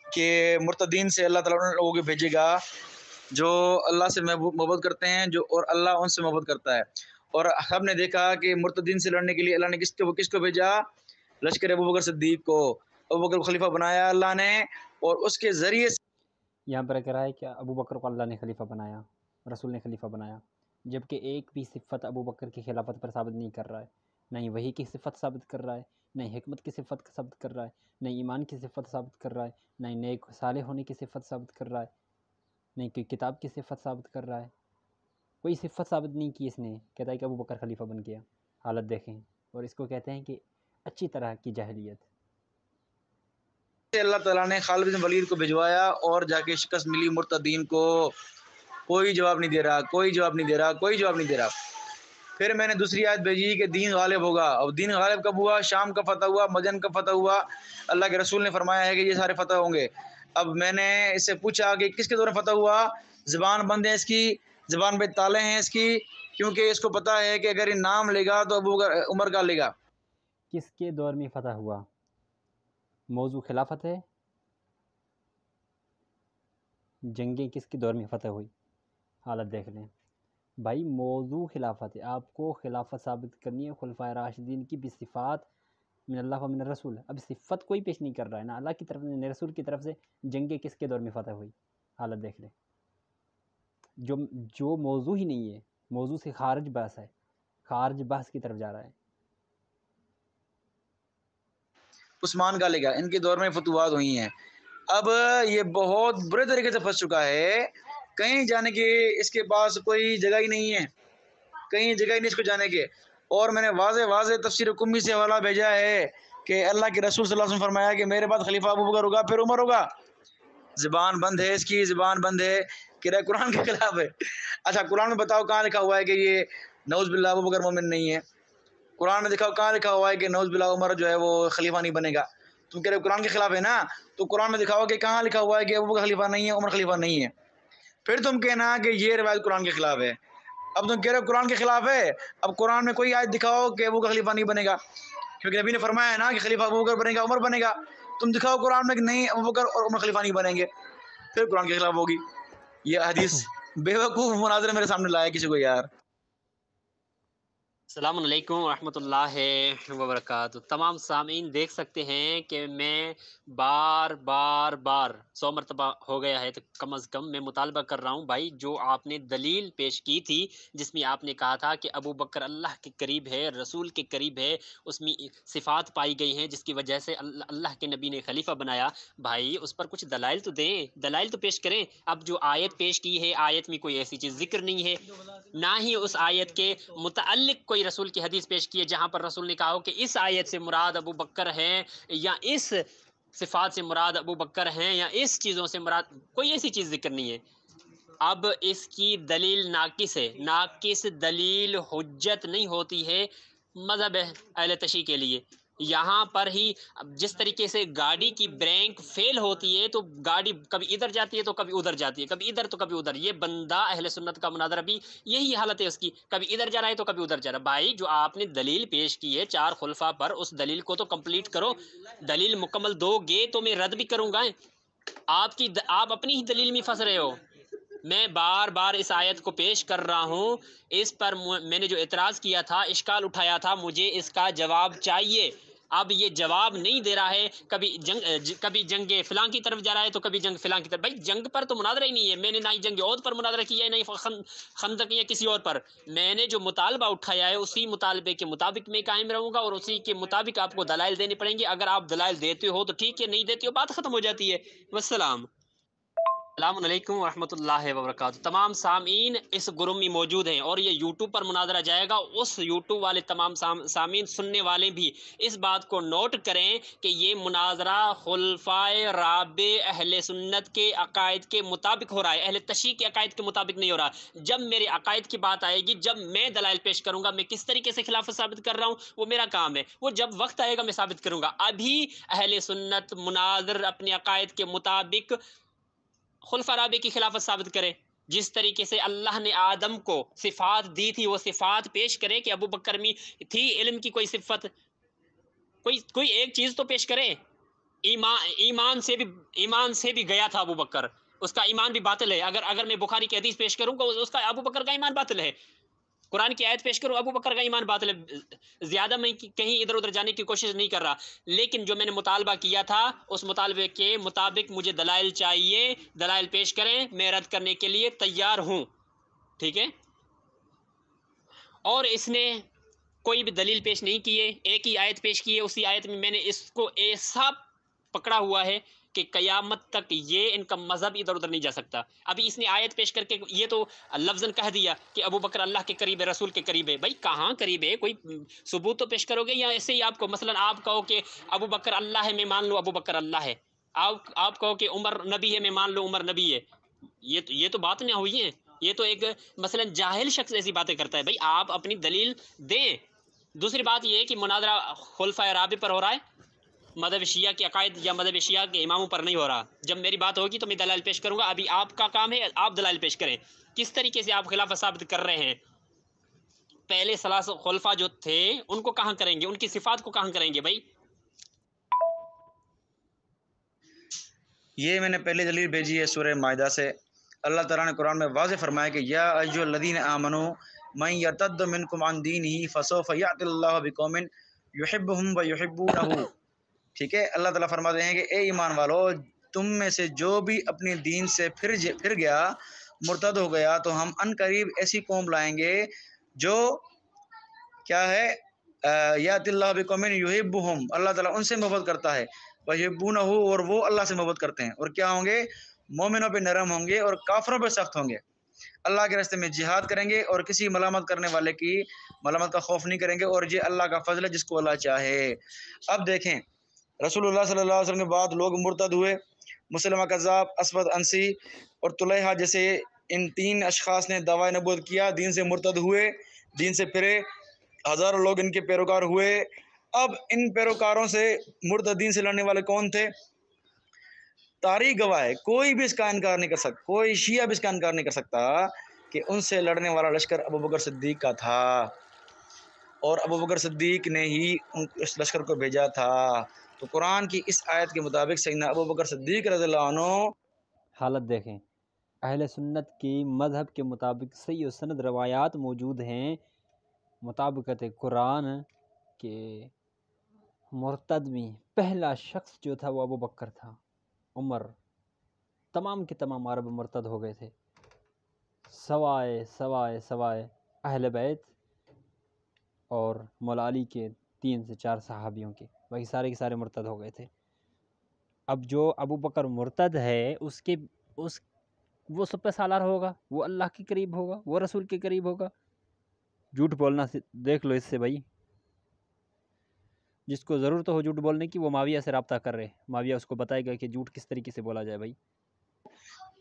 کہ مرتدین سے اللہ تعالیٰ ان لوگوں کو بھیجے گا جو اللہ سے محبت کرتے ہیں، جو اور اللہ ان سے محبت کرتا ہے۔ اور ہم نے دیکھا کہ مرتدین سے لڑنے کے لیے اللہ نے کس کو بھیجا؟ لشکر ابو بکر صدیق کو، ابو بکر کو خلیفہ بنایا اللہ نے، اور اس کے ذریعے سے یہاں پر کہہ رہا ہے کہ ابو بکر کو اللہ نے خلیفہ بنایا، رسول نے خلیفہ بنایا، جبکہ ایک بھی صفت ابو بکر کی خلافت پر ثابت نہیں کر رہا ہے، نہ ہی وحی کی صفت ثابت کر رہا ہے، نہ ہی حکمت کی صفت ثابت کر رہا ہے، نہ ہی ایمان کی صفت ثابت کر رہا ہے، نہ ہی نیک صالح ہونے کی صفت ثابت کر رہا ہے، نہ ہی کوئی کتاب کی صفت ثابت کر رہا ہے، کوئی صفت ثابت نہیں کی اس نے۔ کہتا ہے کہ ابو بکر خلیفہ بن گیا، حالت دیکھیں، اور اس کو کہتے ہیں کہ اچھی طرح کی جاہلیت۔ اللہ تعالیٰ نے خالد بن ولید کو بھجوایا اور جا کے شکست ملی مرتدین کو۔ کوئی جواب نہیں دے رہا، کوئی جواب نہیں دے رہا، کوئی جواب نہیں دے رہا۔ پھر میں نے دوسری آیت بھیجی کہ دین غالب ہوگا. اور دین غالب کب ہوا؟ شام کا فتح ہوا، مدین کا فتح ہوا. اللہ کے رسول نے فرمایا ہے کہ یہ سارے فتح ہوں گے. اب میں نے اس سے پوچھا کہ کس کے دور میں فتح ہوا؟ زبان بند ہے اس کی، زبان پہ تالے ہیں اس کی، کیونکہ اس کو پتہ ہے کہ اگر یہ نام لے گا تو ابو عمر کا لے گا. کس کے دور میں فتح ہوا؟ موضوع خلافت ہے. جنگیں کس کے دور میں فتح ہوئی؟ حالت دیکھ لیں بھائی، موضوع خلافت ہے. آپ کو خلافت ثابت کرنی ہے خلفائے راشدین کی بصفات من اللہ و من الرسول. اب صفت کوئی پیش نہیں کر رہا ہے، نہ اللہ کی طرف سے نہ رسول کی طرف سے. جنگیں کس کے دور میں فتح ہوئی؟ حالت دیکھ لیں. جو موضوع ہی نہیں ہے، موضوع سے خارج بحث ہے، خارج بحث کی طرف جا رہا ہے. عثمان کا لے گا. ان کے دور میں فتوحات ہوئی ہیں. اب یہ بہت برے طریقے سے پھنس چکا ہے. کہیں جانے کی اس کے پاس کوئی جگہ ہی نہیں ہے، کہیں جگہ ہی نہیں اس کو جانے کے. اور میں نے واضح تفسیر قمی سے حوالہ بھیجا ہے کہ اللہ کے رسول صلی اللہ علیہ وسلم فرمایا کہ میرے بعد خلیفہ ابو بکر ہوگا، پھر عمر ہوگا. زبان بند ہے اس کی، زبان بند ہے کہ قرآن کے خلاف ہے. اچھا قرآن میں بتاؤ کہاں لکھا ہوا ہے کہ یہ نعوذ باللہ ابو بکر مومن نہیں ہے؟ قرآن میں دکھاؤ کہاں لکھا ہوا ہے کہ نعوذ باللہ عمر جو ہے وہ خلیفہ نہیں بنے گا؟ تم کہہ رہے ہو قرآن کے خلاف ہے نا، تو قرآن میں دکھاؤ کہ کہاں لکھا ہوا ہے کہ ابو بکر خلیفہ نہیں ہے، عمر خلیفہ نہیں ہے. پھر تم کہنا کہ یہ روایت قرآن کے خلاف ہے. اب تم کہہ رہے ہو قرآن کے خلاف ہے، اب قرآن میں کوئی آیت دکھاؤ کہ ابو بکر خلیفہ نہیں بنے گا، کیونکہ نبی نے فرمایا ہے نا کہ خلیفہ ابو بکر بنے گا، عمر بنے گا. تم دکھاؤ قرآن میں کہ نہیں ابو بکر اور عمر خلیفہ نہیں بنیں گے، پھر قرآن کے خلاف ہوگی. یہ حدیث بے وقوف مناظر میرے سامنے لایا کسی کو یار. السلام علیکم ورحمۃ اللہ وبرکاتہ. تمام سامعین دیکھ سکتے ہیں کہ میں بار 100 مرتبہ ہو گیا ہے تو کم از کم میں مطالبہ کر رہا ہوں بھائی، جو آپ نے دلیل پیش کی تھی جس میں آپ نے کہا تھا کہ ابو بکر اللہ کے قریب ہے، رسول کے قریب ہے، اس میں صفات پائی گئی ہیں جس کی وجہ سے اللہ کے نبی نے خلیفہ بنایا. بھائی اس پر کچھ دلائل تو دیں، دلائل تو پیش کریں. اب جو آیت پیش کی ہے، آیت میں کوئی ایسی چیز ذکر نہیں ہے، نہ ہی اس آیت کے متعلق کوئی رسول کی حدیث پیش کی ہے جہاں پر رسول نے کہا ہو کہ اس آیت سے مراد ابو بکر ہیں، یا اس صفات سے مراد ابو بکر ہیں، یا اس چیزوں سے مراد. کوئی ایسی چیز ذکر نہیں ہے. اب اس کی دلیل ناقص ہے. ناقص دلیل حجت نہیں ہوتی ہے مذہب اہل تشیع کے لیے. یہاں پر ہی جس طریقے سے گاڑی کی بریک فیل ہوتی ہے تو گاڑی کبھی ادھر جاتی ہے تو کبھی ادھر جاتی ہے، کبھی ادھر تو کبھی ادھر. یہ بندہ اہل سنت کا مناظرہ بھی یہی حالت ہے اس کی، کبھی ادھر جا رہا ہے تو کبھی ادھر جا رہا ہے. بھائی جو آپ نے دلیل پیش کی ہے 4 خلفاء پر، اس دلیل کو تو کمپلیٹ کرو. دلیل مکمل دو گے تو میں رد بھی کروں گا. آپ اپنی ہی دلیل میں پھنس رہے ہو. میں بار اس آیت کو پیش کر رہا ہوں. اس پر میں نے جو اعتراض کیا تھا، اشکال اٹھایا تھا، مجھے اس کا جواب چاہیے. اب یہ جواب نہیں دے رہا ہے. کبھی جنگ فلاں کی طرف جا رہا ہے تو کبھی جنگ فلاں کی طرف. بھائی جنگ پر تو مناظرہ ہی نہیں ہے. میں نے نہ ہی جنگ عہد پر مناظرہ کیا ہے، نہ ہی خندق یا کسی اور پر. میں نے جو مطالبہ اٹھایا ہے اسی مطالبے کے مطابق میں قائم رہوں گا، اور اسی کے مطابق آپ کو دلائل دینے پڑیں گے. اگر آپ دلائل دیتے ہو تو ٹھیک ہے، نہیں دیتے ہو بات ختم ہو جاتی ہے. والسلام. السلام علیکم ورحمۃ اللہ وبرکاتہ. تمام سامعین اس گروہ میں موجود ہیں اور یہ یوٹیوب پر مناظرہ جائے گا. اس یوٹیوب والے تمام سامعین سننے والے بھی اس بات کو نوٹ کریں کہ یہ مناظرہ خلفائے رابع اہل سنت کے عقائد کے مطابق ہو رہا ہے، اہل تشیع کے عقائد کے مطابق نہیں ہو رہا. جب میرے عقائد کی بات آئے گی، جب میں دلائل پیش کروں گا، میں کس طریقے سے خلافت ثابت کر رہا ہوں وہ میرا کام ہے، وہ جب وقت آئے گا میں ثابت کروں گا. ابھی اہل سنت مناظر اپنے عقائد کے مطابق خلفاء رابع کی خلافت ثابت کرے. جس طریقے سے اللہ نے آدم کو صفات دی تھی وہ صفات پیش کرے کہ ابو بکر میں تھی علم کی کوئی صفت، کوئی ایک چیز تو پیش کرے. ایمان سے بھی گیا تھا ابو بکر، اس کا ایمان بھی باطل ہے. اگر میں بخاری کی حدیث پیش کروں گا اس کا ابو بکر کا ایمان باطل ہے. قرآن کی آیت پیش کروں ابو بکر کا ایمان باطل ہے. زیادہ میں کہیں ادھر ادھر جانے کی کوشش نہیں کر رہا، لیکن جو میں نے مطالبہ کیا تھا اس مطالبے کے مطابق مجھے دلائل چاہیے. دلائل پیش کریں، میں رد کرنے کے لیے تیار ہوں. ٹھیک ہے. اور اس نے کوئی بھی دلیل پیش نہیں کی ہے، ایک ہی آیت پیش کی ہے. اسی آیت میں نے اس کو ایسا پکڑا ہوا ہے کہ قیامت تک یہ ان کا مذہب ادھر ادھر نہیں جا سکتا. ابھی اس نے آیت پیش کر کے یہ تو لفظاً کہہ دیا کہ ابو بکر اللہ کے قریب ہے، رسول کے قریب ہے. بھائی کہاں قریب ہے؟ کوئی ثبوت تو پیش کرو گے، یا ایسے ہی آپ کو مثلاً آپ کہو کہ ابو بکر اللہ ہے، میں مان لوں ابو بکر اللہ ہے. آپ کہو کہ عمر نبی ہے، میں مان لوں عمر نبی ہے. یہ تو بات نہ ہوئی ہے. یہ تو ایک مثلا جاہل شخص ایسی باتیں کرتا ہے. بھائی آپ اپنی دلیل دیں. دوسری بات یہ ہے کہ مناظرہ خلفائے رابع پر ہو رہا ہے، مذہب شیعہ کے عقائد یا مذہب شیعہ کے اماموں پر نہیں ہو رہا. جب میری بات ہوگی تو میں دلائل پیش کروں گا. ابھی آپ کا کام ہے آپ دلائل پیش کریں. کس طریقے سے آپ خلافت ثابت کر رہے ہیں؟ پہلے ثلاث خلفاء جو تھے ان کو کہاں کریں گے؟ ان کی صفات کو کہاں کریں گے بھائی؟ یہ میں نے پہلی دلیل بھیجی ہے سورہ مائدہ سے. اللہ تعالیٰ نے قرآن میں واضح فرمایا کہ یا ایھا الذین آمنوا من یرتد منکم عن دینہ فسوف یأتی اللہ بقوم یحبہم ویحبونہ. ٹھیک ہے، اللہ تعالیٰ فرماتے ہیں کہ اے ایمان والو، تم میں سے جو بھی اپنے دین سے پھر گیا، مرتد ہو گیا، تو ہم ان قریب ایسی قوم لائیں گے جو کیا ہے، یأتی اللہ بقوم یحبہم، اللہ تعالیٰ ان سے محبت کرتا ہے، ویحبونہ، اور وہ اللہ سے محبت کرتے ہیں. اور کیا ہوں گے؟ مومنوں پہ نرم ہوں گے اور کافروں پہ سخت ہوں گے. اللہ کے راستے میں جہاد کریں گے اور کسی ملامت کرنے والے کی ملامت کا خوف نہیں کریں گے. اور یہ اللہ کا فضل ہے جس کو اللہ چاہے. اب دیکھیں، رسول اللہ صلی اللہ علیہ وسلم کے بعد لوگ مرتد ہوئے. مسلمہ کذاب، اسود انسی اور طلحہ جیسے ان 3 اشخاص نے دعوی نبوت کیا، دین سے مرتد ہوئے، دین سے پھرے. ہزاروں لوگ ان کے پیروکار ہوئے. اب ان پیروکاروں سے مرتدین سے لڑنے والے کون تھے؟ تاریخ گواہ ہے، کوئی بھی اس کا انکار نہیں کر سکتا، کوئی شیعہ بھی اس کا انکار نہیں کر سکتا کہ ان سے لڑنے والا لشکر ابو بکر صدیق کا تھا، اور ابو بکر صدیق نے ہی اس لشکر کو بھیجا تھا. تو قرآن کی اس آیت کے مطابق سیدنا ابو بکر صدیق رضی اللہ عنہ حالت دیکھیں. اہل سنت کی مذہب کے مطابق صحیح و سند روایات موجود ہیں مطابقت قرآن کہ مرتد میں پہلا شخص جو تھا وہ ابو بکر تھا. عمر، تمام کے تمام عرب مرتد ہو گئے تھے سوائے اہل بیت اور مولا علی کے 3 سے 4 صحابیوں کے، باقی سارے کے سارے مرتد ہو گئے تھے. اب جو ابو بکر مرتد ہے وہ سب پہ سالار ہوگا، وہ اللہ کے قریب ہوگا، وہ رسول کے قریب ہوگا. جھوٹ بولنا دیکھ لو اس سے بھائی. جس کو ضرورت ہو جھوٹ بولنے کی وہ معاویہ سے رابطہ کر رہے، معاویہ اس کو بتائے گا کہ جھوٹ کس طریقے سے بولا جائے بھائی.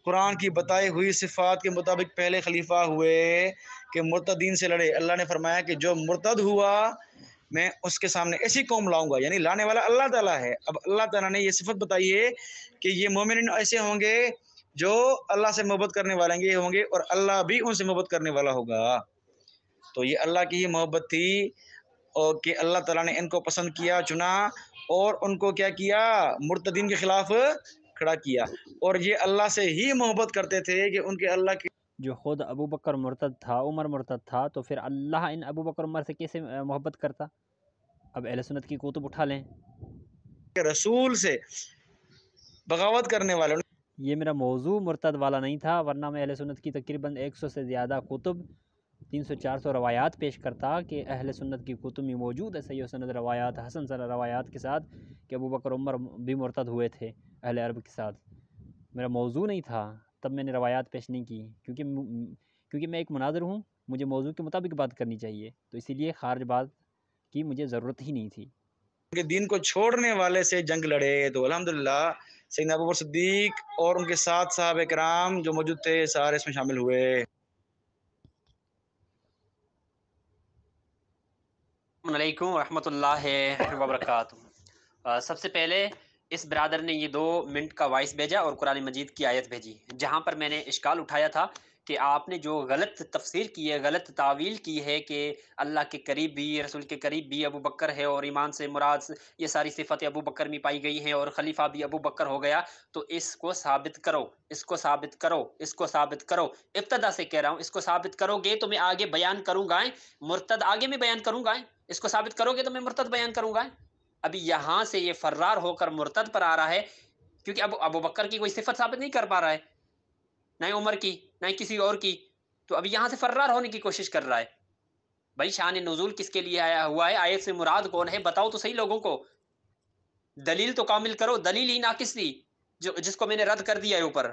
قرآن کی بتائی ہوئی صفات کے مطابق پہلے خلیفہ ہوئے کہ مرتدین سے لڑے. اللہ نے فرمایا کہ جو مرتد ہوا میں اس کے سامنے ایسی قوم لاؤں گا، یعنی لانے والا اللہ تعالیٰ ہے. اب اللہ تعالیٰ نے یہ صفت بتائی ہے کہ یہ مومنین ایسے ہوں گے جو اللہ سے محبت کرنے والے ہوں گے اور اللہ بھی ان سے محبت کرنے والا ہوگا. تو یہ اللہ کی ہی محبت تھی، اور کہ اللہ تعالیٰ نے ان کو پسند کیا، چنا، اور ان کو کیا کیا؟ مرتدین کے خلاف کھڑا کیا. اور یہ اللہ سے ہی محبت کرتے تھے کہ ان کے اللہ کی جو خود ابو بکر مرتد تھا، عمر مرتد تھا، تو پھر اللہ ان ابو بکر عمر سے کیسے محبت کرتا؟ اب اہل سنت کی کتب اٹھا لیں. رسول سے بغاوت کرنے والے. یہ میرا موضوع مرتد والا نہیں تھا، ورنہ میں اہل سنت کی تقریباً 100 سے زیادہ کتب، 300-400 روایات پیش کرتا کہ اہل سنت کی کتب میں موجود ہے صحیح و سند روایات، حسن سر روایات کے ساتھ کہ ابو بکر عمر بھی مرتد ہوئے تھے اہل عرب کے ساتھ. میرا موضوع نہیں تھا، تب میں نے روایات پیش نہیں کی، کیونکہ میں ایک مناظر ہوں، مجھے موضوع کے مطابق بات کرنی چاہیے، تو اسی لیے خارج بات کی مجھے ضرورت ہی نہیں تھی. کے دین کو چھوڑنے والے سے جنگ لڑے. تو الحمدللہ سیدنا ابو بکر صدیق اور ان کے ساتھ صحابہ کرام جو موجود تھے سارے اس میں شامل ہوئے. السلام علیکم ورحمۃ اللہ وبرکاتہ. سب سے پہلے اس برادر نے یہ 2 منٹ کا وائس بھیجا اور قرآن مجید کی آیت بھیجی، جہاں پر میں نے اشکال اٹھایا تھا کہ آپ نے جو غلط تفسیر کی ہے، غلط تعویل کی ہے کہ اللہ کے قریب بھی، رسول کے قریب بھی ابو بکر ہے، اور ایمان سے مراد یہ ساری صفتیں ابو بکر میں پائی گئی ہیں، اور خلیفہ بھی ابو بکر ہو گیا. تو اس کو ثابت کرو، اس کو ثابت کرو، اس کو ثابت کرو. ابتدا سے کہہ رہا ہوں، اس کو ثابت کرو گے تو میں آگے بیان کروں گا. مرتد آگے میں بیان کروں گا، اس کو ثابت کرو گے تو میں مرتد بیان کروں گا. ابھی یہاں سے یہ فرار ہو کر مرتد پر آ رہا ہے، کیونکہ اب ابو بکر کی کوئی صفت ثابت نہیں کر پا رہا ہے، نہ عمر کی، نہ کسی اور کی. تو ابھی یہاں سے فرار ہونے کی کوشش کر رہا ہے. بھائی شان نزول کس کے لیے آیا ہوا ہے؟ آیت سے مراد کون ہے؟ بتاؤ تو صحیح لوگوں کو. دلیل تو کامل کرو، دلیل ہی ناقص تھی جس کو میں نے رد کر دیا ہے اوپر.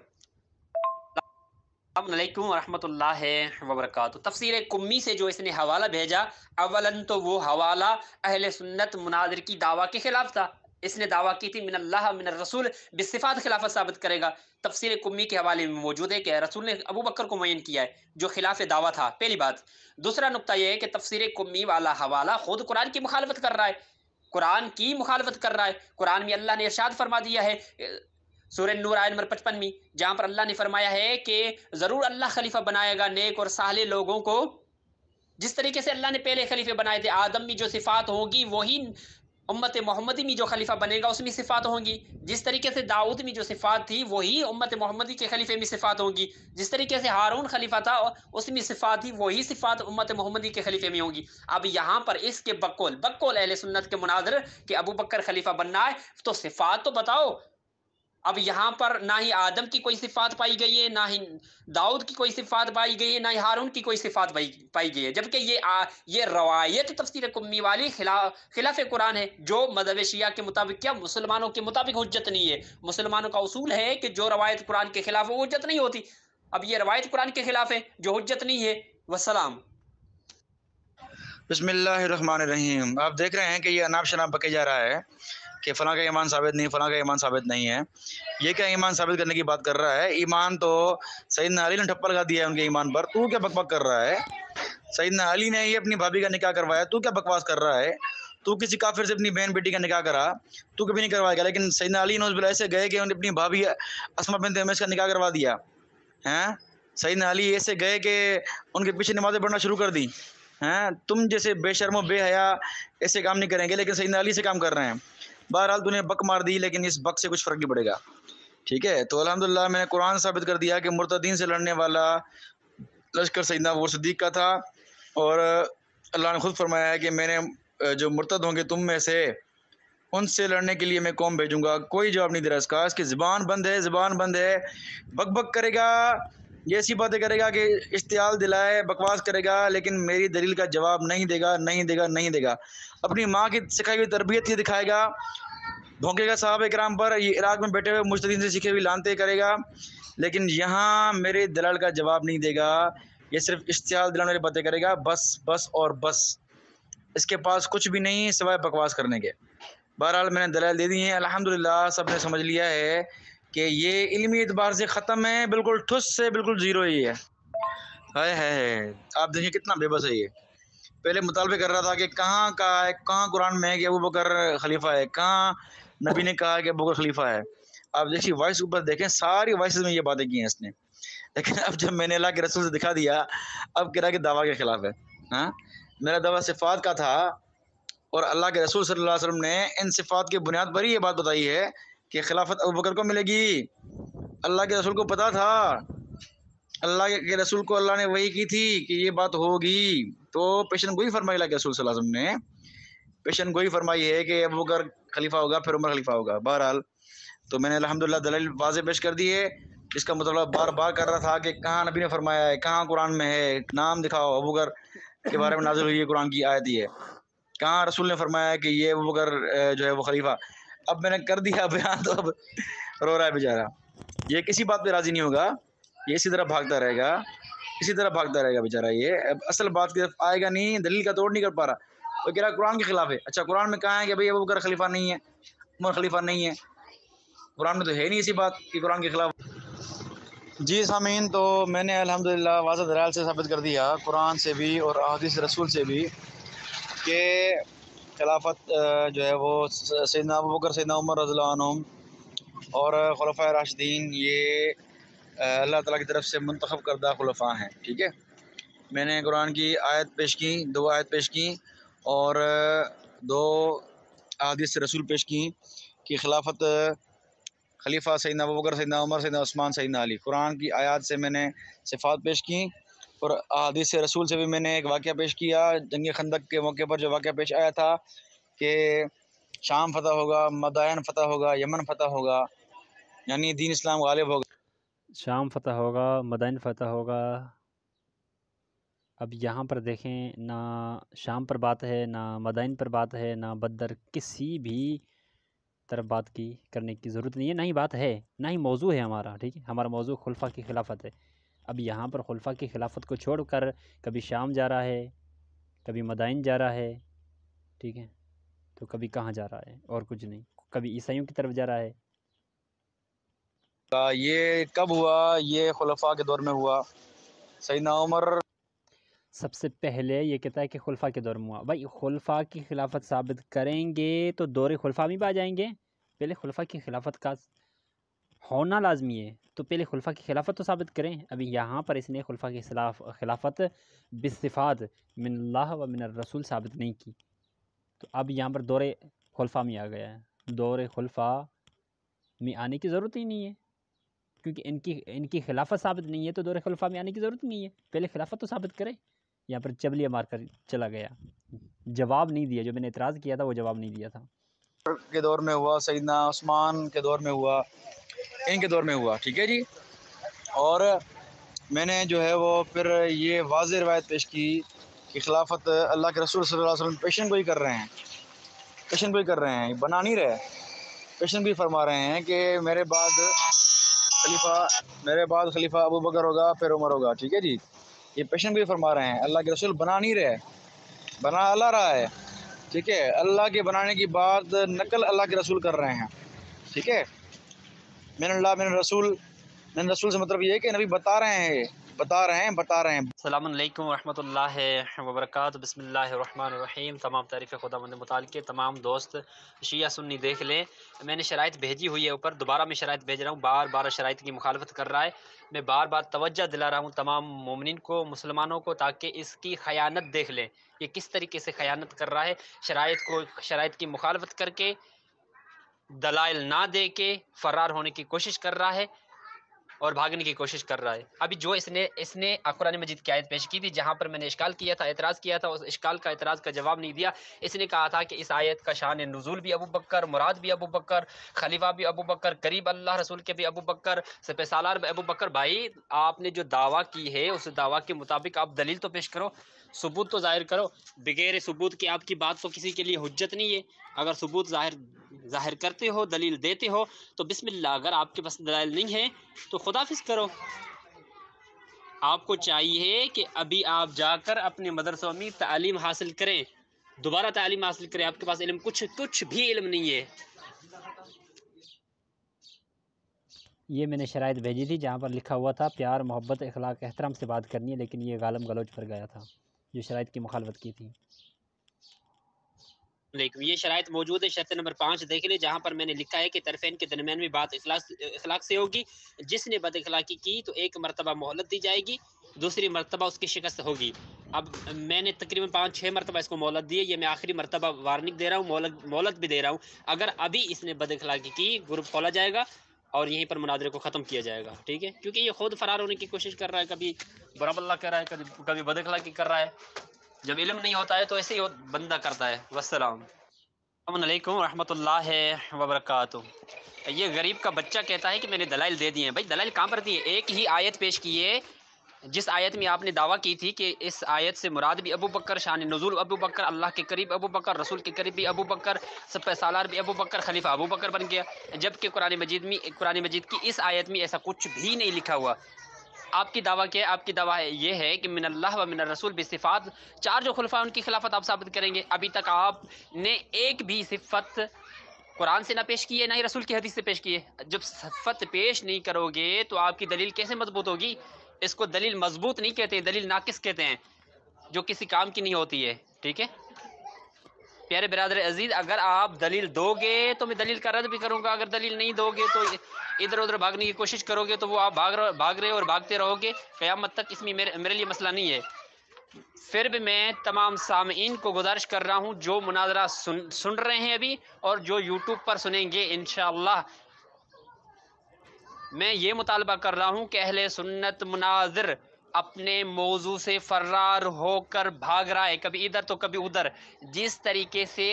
السلام علیکم ورحمۃ اللہ وبرکاتہ. تفسیر کمی سے جو اس نے حوالہ بھیجا، اولاً تو وہ حوالہ اہل سنت مناظر کی دعویٰ کے خلاف تھا. اس نے دعویٰ کی تھی من اللہ من الرسول بصفات خلافت ثابت کرے گا. تفسیر قمی کے حوالے میں موجود ہے کہ رسول نے ابو بکر کو معین کیا ہے جو خلاف دعویٰ تھا. پہلی بات. دوسرا نقطہ یہ ہے کہ تفسیر قمی والا حوالہ خود قرآن کی مخالفت کر رہا ہے، قرآن کی مخالفت کر رہا ہے. قرآن میں اللہ نے ارشاد فرما دیا ہے سورہ نور آیت نمبر 55 میں، جہاں پر اللہ نے فرمایا ہے کہ ضرور اللہ خلیفہ بنائے گا نیک اور صالح لوگوں کو. جس طریقے سے اللہ نے پہلے خلیفے بنائے تھے، آدم میں جو صفات ہوگی وہی امت محمدی میں جو خلیفہ بنے گا اس میں صفات ہوں گی. جس طریقے سے داؤد میں جو صفات تھی وہی امت محمدی کے خلیفے میں صفات ہوں گی. جس طریقے سے ہارون خلیفہ تھا اس میں صفات تھی وہی صفات امت محمدی کے خلیفے میں ہوں گی. اب یہاں پر اس کے بقول اہل سنت کے مناظر کہ ابو بکر خلیفہ بننا ہے تو صفات تو بتاؤ. اب یہاں پر نہ ہی آدم کی کوئی صفات پائی گئی ہے، نہ ہی داؤد کی کوئی صفات پائی گئی ہے، نہ ہی ہارون کی کوئی صفات پائی گئی ہے، جبکہ یہ روایت تفسیر قمی والی خلاف قرآن ہے، جو مذہب شیعہ کے مطابق کیا مسلمانوں کے مطابق حجت نہیں ہے. مسلمانوں کا اصول ہے کہ جو روایت قرآن کے خلاف وہ حجت نہیں ہوتی. اب یہ روایت قرآن کے خلاف ہے جو حجت نہیں ہے. والسلام. بسم اللہ الرحمن الرحیم. آپ دیکھ رہے ہیں کہ یہ اناب شناب بکے جا رہا ہے کہ فلاں کا ایمان ثابت نہیں، فلاں کا ایمان ثابت نہیں ہے. یہ کیا ایمان ثابت کرنے کی بات کر رہا ہے؟ ایمان تو سیدنا علی نے ٹھپا لگا دیا ہے ان کے ایمان پر. تو کیا بک بک کر رہا ہے؟ سیدنا علی نے یہ اپنی بھابھی کا نکاح کروایا، تو کیا بکواس کر رہا ہے؟ تو کسی کافر سے اپنی بہن بیٹی کا نکاح کرا، تو کبھی نہیں کروایا گیا. لیکن سیدنا علی نوز باللہ ایسے گئے کہ انہوں نے اپنی بھابھی اسما بنت امیس کا نکاح کروا دیا. ہیں سیدنا علی ایسے گئے کہ ان کے پیچھے نمازیں پڑھنا شروع کر دی. ہیں تم جیسے بے شرم و بے حیا ایسے کام نہیں کریں گے، لیکن سیدنا علی سے کام کر رہے ہیں. بہرحال تو نے بک مار دی، لیکن اس بک سے کچھ فرق نہیں پڑے گا. ٹھیک ہے، تو الحمدللہ میں نے قرآن ثابت کر دیا کہ مرتدین سے لڑنے والا لشکر سیدنا ابو بکر صدیق کا تھا، اور اللہ نے خود فرمایا ہے کہ میں نے جو مرتد ہوں گے تم میں سے ان سے لڑنے کے لیے میں قوم بھیجوں گا. کوئی جواب نہیں دے رہا اس کا. اس کی زبان بند ہے، زبان بند ہے. بک بک کرے گا، یہ ایسی باتیں کرے گا کہ اشتعال دلائے، بکواس کرے گا، لیکن میری دلیل کا جواب نہیں دے گا، نہیں دے گا، نہیں دے گا. اپنی ماں کی سکھائی ہوئی تربیت ہی دکھائے گا، بھونکے گا صحابہ کرام پر. یہ عراق میں بیٹھے ہوئے مجتہدین سے سیکھے ہوئی لانتے کرے گا، لیکن یہاں میرے دلال کا جواب نہیں دے گا. یہ صرف اشتعال دلانے والی باتیں کرے گا، بس بس اور بس. اس کے پاس کچھ بھی نہیں سوائے بکواس کرنے کے. بہرحال میں نے دلائل دے دی ہیں، الحمدللہ سب نے سمجھ لیا ہے کہ یہ علمی اعتبار سے ختم ہے، بالکل ٹھس سے بالکل زیرو ہی ہے. ہے آپ دیکھیں کتنا بے بس ہے. یہ پہلے مطالبے کر رہا تھا کہ کہاں کہا ہے، کہاں قرآن میں ہے کہ ابو بکر خلیفہ ہے، کہاں نبی نے کہا کہ ابو بکر خلیفہ ہے. آپ دیکھیے وائس اوپر دیکھیں، ساری وائسز میں یہ باتیں کی ہیں اس نے. لیکن اب جب میں نے اللہ کے رسول سے دکھا دیا، اب کہہ رہا کہ دعویٰ کے خلاف ہے. ہاں میرا دعویٰ صفات کا تھا، اور اللہ کے رسول صلی اللہ علیہ وسلم نے ان صفات کی بنیاد پر ہی یہ بات بتائی ہے کہ خلافت ابو بکر کو ملے گی. اللہ کے رسول کو پتا تھا، اللہ کے رسول کو اللہ نے وحی کی تھی کہ یہ بات ہوگی، تو پیشن گوئی فرمائی اللہ کے رسول صلی اللہ علیہ وسلم نے. پیشن گوئی فرمائی ہے کہ ابو بکر خلیفہ ہوگا، پھر عمر خلیفہ ہوگا. بہرحال تو میں نے الحمدللہ دلیل واضح پیش کر دی ہے. اس کا مطلب بار بار کر رہا تھا کہ کہاں نبی نے فرمایا ہے، کہاں قرآن میں ہے، نام دکھاؤ. ابو بکر کے بارے میں نازل ہوئی ہے قرآن کی آیت ہے، کہاں رسول نے فرمایا ہے کہ یہ ابو بکر جو ہے وہ خلیفہ. اب میں نے کر دیا بیان، تو اب رو رہا ہے بیچارہ. یہ کسی بات پہ راضی نہیں ہوگا، یہ اسی طرح بھاگتا رہے گا، اسی طرح بھاگتا رہے گا بیچارہ. یہ اب اصل بات کی طرف آئے گا نہیں، دلیل کا توڑ نہیں کر پا رہا. وہ کہہ رہا قرآن کے خلاف ہے. اچھا قرآن میں کہاں ہے کہ بھئی ابو بکر خلیفہ نہیں ہے، عمر خلیفہ نہیں ہے؟ قرآن میں تو ہے نہیں ایسی بات کہ قرآن کے خلاف. جی سامعین، تو میں نے الحمدللہ واضح دلائل سے ثابت کر دیا، قرآن سے بھی اور احادیث رسول سے بھی، کہ خلافت جو ہے وہ سیدنا ابو بکر، سیدنا عمر رضی اللہ عنہم اور خلفائے راشدین یہ اللہ تعالیٰ کی طرف سے منتخب کردہ خلفاء ہیں. ٹھیک ہے، میں نے قرآن کی آیت پیش کی، 2 آیت پیش کی، اور 2 احادیث رسول پیش کی کہ خلافت خلیفہ سیدنا ابو بکر، سیدنا عمر، سیدنا عثمان، سیدنا علی. قرآن کی آیات سے میں نے صفات پیش کی، اور احادیث رسول سے بھی میں نے ایک واقعہ پیش کیا. جنگ خندق کے موقع پر جو واقعہ پیش آیا تھا کہ شام فتح ہوگا، مدائن فتح ہوگا، یمن فتح ہوگا، یعنی دین اسلام غالب ہوگا. شام فتح ہوگا، مدائن فتح ہوگا. اب یہاں پر دیکھیں، نہ شام پر بات ہے، نہ مدائن پر بات ہے، نہ بدر کسی بھی طرف بات کرنے کی ضرورت نہیں ہے، نہ ہی بات ہے، نہ ہی موضوع ہے ہمارا. ٹھیک ہے، ہمارا موضوع خلفاء کی خلافت ہے. اب یہاں پر خلفاء کی خلافت کو چھوڑ کر کبھی شام جا رہا ہے، کبھی مدائن جا رہا ہے، ٹھیک ہے، تو کبھی کہاں جا رہا ہے، اور کچھ نہیں. کبھی عیسائیوں کی طرف جا رہا ہے۔ یہ کب ہوا؟ یہ خلفاء کے دور میں ہوا۔ سیدنا عمر سب سے پہلے یہ کہتا ہے کہ خلفاء کے دور میں ہوا۔ بھائی خلفاء کی خلافت ثابت کریں گے تو دور خلفاء میں بھی آ جائیں گے، پہلے خلفاء کی خلافت کا ہونا لازمی ہے، تو پہلے خلفاء کی خلافت تو ثابت کریں۔ ابھی یہاں پر اس نے خلفاء کی خلافت بالصفات من اللہ و من الرسول ثابت نہیں کی، تو اب یہاں پر دور خلفاء میں آ گیا ہے۔ دور خلفاء میں آنے کی ضرورت ہی نہیں ہے، کیونکہ ان کی خلافت ثابت نہیں ہے، تو دور خلفاء میں آنے کی ضرورت نہیں ہے، پہلے خلافت تو ثابت کرے۔ یہاں پر چبلیاں مار کر چلا گیا، جواب نہیں دیا، جو میں نے اعتراض کیا تھا وہ جواب نہیں دیا تھا۔ کے دور میں ہوا، سیدنا عثمان کے دور میں ہوا، ان کے دور میں ہوا، ٹھیک ہے جی۔ اور میں نے جو ہے وہ پھر یہ واضح روایت پیش کی کہ خلافت اللہ کے رسول صلی اللہ علیہ وسلم پیشن گوئی کر رہے ہیں، پیشن گوئی کر رہے ہیں، بنا نہیں رہے، پیشن گوئی فرما رہے ہیں کہ میرے بعد خلیفہ ابو بکر ہوگا، پھر عمر ہوگا، ٹھیک ہے جی۔ یہ پیشن گوئی فرما رہے ہیں، اللہ کے رسول بنا نہیں رہے، بنا اللہ رہا ہے، ٹھیک ہے۔ اللہ کے بنانے کی بات نقل اللہ کے رسول کر رہے ہیں، ٹھیک ہے۔ من اللہ من رسول، من رسول سے مطلب یہ ہے کہ نبی بتا رہے ہیں۔ السلام علیکم ورحمۃ اللہ وبرکاتہ۔ بسم اللہ الرحمن الرحیم۔ تمام تعریف خداوند متعال کے تمام دوست شیعہ سنی دیکھ لیں، میں نے شرائط بھیجی ہوئی ہے اوپر، دوبارہ میں شرائط بھیج رہا ہوں، بار بار شرائط کی مخالفت کر رہا ہے، میں بار بار توجہ دلا رہا ہوں تمام مومنین کو، مسلمانوں کو، تاکہ اس کی خیانت دیکھ لیں، یہ کس طریقے سے خیانت کر رہا ہے، شرائط کی مخالفت کر کے، دلائل نہ دے کے فرار ہونے کی کوشش کر رہا ہے اور بھاگنے کی کوشش کر رہا ہے۔ ابھی جو اس نے قرآن مجید کی آیت پیش کی تھی، جہاں پر میں نے اشکال کیا تھا، اعتراض کیا تھا، اس اشکال کا اعتراض کا جواب نہیں دیا۔ اس نے کہا تھا کہ اس آیت کا شان نزول بھی ابو بکر، مراد بھی ابو بکر، خلیفہ بھی ابو بکر، قریب اللہ رسول کے بھی ابو بکر، سپہ سالار بھی ابو بکر۔ بھائی آپ نے جو دعویٰ کی ہے اس دعویٰ کے مطابق آپ دلیل تو پیش کرو، ثبوت تو ظاہر کرو، بغیر ثبوت کے آپ کی بات تو کسی کے لیے حجت نہیں ہے۔ اگر ثبوت ظاہر کرتے ہو، دلیل دیتے ہو تو بسم اللہ، اگر آپ کے پاس دلائل نہیں ہے تو خداحافظ کرو۔ آپ کو چاہیے کہ ابھی آپ جا کر اپنے مدرسوں میں تعلیم حاصل کریں، دوبارہ تعلیم حاصل کریں، آپ کے پاس علم کچھ بھی علم نہیں ہے۔ یہ میں نے شرائط بھیجی تھی جہاں پر لکھا ہوا تھا پیار، محبت، اخلاق، احترام سے بات کرنی ہے، لیکن یہ غالم گلوچ پر گیا تھا جو شرائط کی مخالفت کی تھی۔ لیکن یہ شرائط موجود ہے، شرط نمبر 5 دیکھ لیں، جہاں پر میں نے لکھا ہے کہ طرفین کے درمیان میں بات اخلاق سے ہوگی، جس نے بد اخلاقی کی تو ایک مرتبہ مہلت دی جائے گی، دوسری مرتبہ اس کی شکست ہوگی۔ اب میں نے تقریباً 5-6 مرتبہ اس کو مہلت دی ہے، یہ میں آخری مرتبہ وارننگ دے رہا ہوں، مہلت بھی دے رہا ہوں۔ اگر ابھی اس نے بد اخلاقی کی، گروپ کھولا جائے گا اور یہیں پر مناظرے کو ختم کیا جائے گا، ٹھیک ہے، کیونکہ یہ خود فرار ہونے کی کوشش کر رہا ہے، کبھی برب اللہ کر رہا ہے، کبھی بد اخلاقی کر رہا ہے۔ جب علم نہیں ہوتا ہے تو ایسے ہی بندہ کرتا ہے۔ والسلام السلام علیکم ورحمۃ اللہ وبرکاتہ۔ یہ غریب کا بچہ کہتا ہے کہ میں نے دلائل دے دیے ہیں۔ بھائی دلائل کہاں پر دی ہے؟ ایک ہی آیت پیش کی ہے، جس آیت میں آپ نے دعویٰ کی تھی کہ اس آیت سے مراد بھی ابو بکر، شان نزول ابو بکر، اللہ کے قریب ابو بکر، رسول کے قریب بھی ابو بکر، سپہ سالار بھی ابو بکر، خلیفہ ابو بکر بن گیا، جبکہ قرآن مجید کی اس آیت میں ایسا کچھ بھی نہیں لکھا ہوا۔ آپ کی دعویٰ کیا ہے؟ آپ کی دعویٰ یہ ہے کہ من اللہ و من الرسول بصفات، 4 جو خلفاء ان کی خلافت آپ ثابت کریں گے۔ ابھی تک آپ نے ایک بھی صفت قرآن سے نہ پیش کی ہے، نہ ہی رسول کی حدیث سے پیش کی ہے۔ جب صفت پیش نہیں کرو گے تو آپ کی دلیل کیسے مضبوط ہوگی؟ اس کو دلیل مضبوط نہیں کہتے ہیں، دلیل ناقص کہتے ہیں، جو کسی کام کی نہیں ہوتی ہے، ٹھیک ہے پیارے برادر عزیز۔ اگر آپ دلیل دو گے تو میں دلیل کا رد بھی کروں گا، اگر دلیل نہیں دو گے تو ادھر ادھر بھاگنے کی کوشش کرو گے تو وہ آپ بھاگ رہے اور بھاگتے رہو گے قیامت تک۔ اس میں میرے لیے مسئلہ نہیں ہے۔ پھر بھی میں تمام سامعین کو گزارش کر رہا ہوں جو مناظرہ سن رہے ہیں ابھی اور جو یوٹیوب پر سنیں گے انشاءاللہ، میں یہ مطالبہ کر رہا ہوں کہ اہل سنت مناظر اپنے موضوع سے فرار ہو کر بھاگ رہا ہے، کبھی ادھر تو کبھی ادھر۔ جس طریقے سے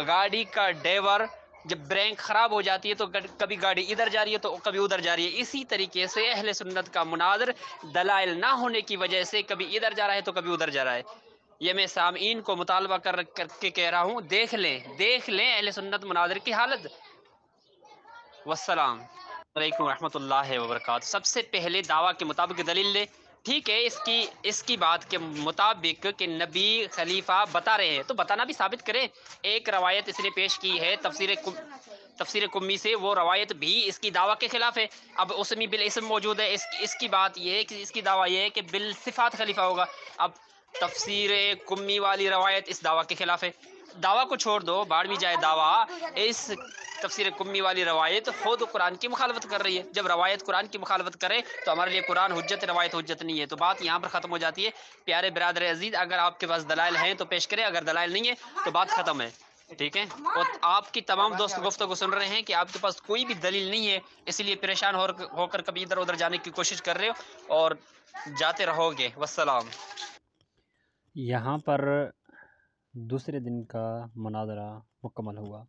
گاڑی کا ڈرائیور جب بریک خراب ہو جاتی ہے تو کبھی گاڑی ادھر جا رہی ہے تو کبھی ادھر جا رہی ہے، اسی طریقے سے اہل سنت کا مناظر دلائل نہ ہونے کی وجہ سے کبھی ادھر جا رہا ہے تو کبھی ادھر جا رہا ہے۔ یہ میں سامعین کو مطالبہ کر کے کہہ رہا ہوں، دیکھ لیں اہل سنت مناظر کی حالت۔ والسلام علیکم ورحمۃ اللہ وبرکاتہ۔ سب سے پہلے دعویٰ کے مطابق دلیل لے، ٹھیک ہے، اس کی بات کے مطابق کہ نبی خلیفہ بتا رہے ہیں تو بتانا بھی ثابت کرے۔ ایک روایت اس نے پیش کی ہے تفسیر کمی سے، وہ روایت بھی اس کی دعویٰ کے خلاف ہے۔ اب اسمی بالاسم موجود ہے، اس کی بات یہ ہے کہ اس کی دعویٰ یہ ہے کہ بالصفات خلیفہ ہوگا۔ اب تفسیر کمی والی روایت اس دعویٰ کے خلاف ہے۔ دعویٰ کو چھوڑ دو، باڑ بھی جائے دعویٰ، اس تفسیر کمی والی روایت خود قرآن کی مخالفت کر رہی ہے۔ جب روایت قرآن کی مخالفت کرے تو ہمارے لیے قرآن حجت، روایت حجت نہیں ہے۔ تو بات یہاں پر ختم ہو جاتی ہے۔ پیارے برادر عزیز، اگر آپ کے پاس دلائل ہیں تو پیش کریں، اگر دلائل نہیں ہے تو بات ختم ہے، ٹھیک ہے؟ اور آپ کی تمام دوست گفتگو سن رہے ہیں کہ آپ کے پاس کوئی بھی دلیل نہیں ہے، اس لیے پریشان ہو کر کبھی ادھر ادھر جانے کی کوشش کر رہے ہو اور جاتے رہو گے۔ والسلام۔ یہاں پر دوسرے دن کا مناظرہ مکمل ہوا۔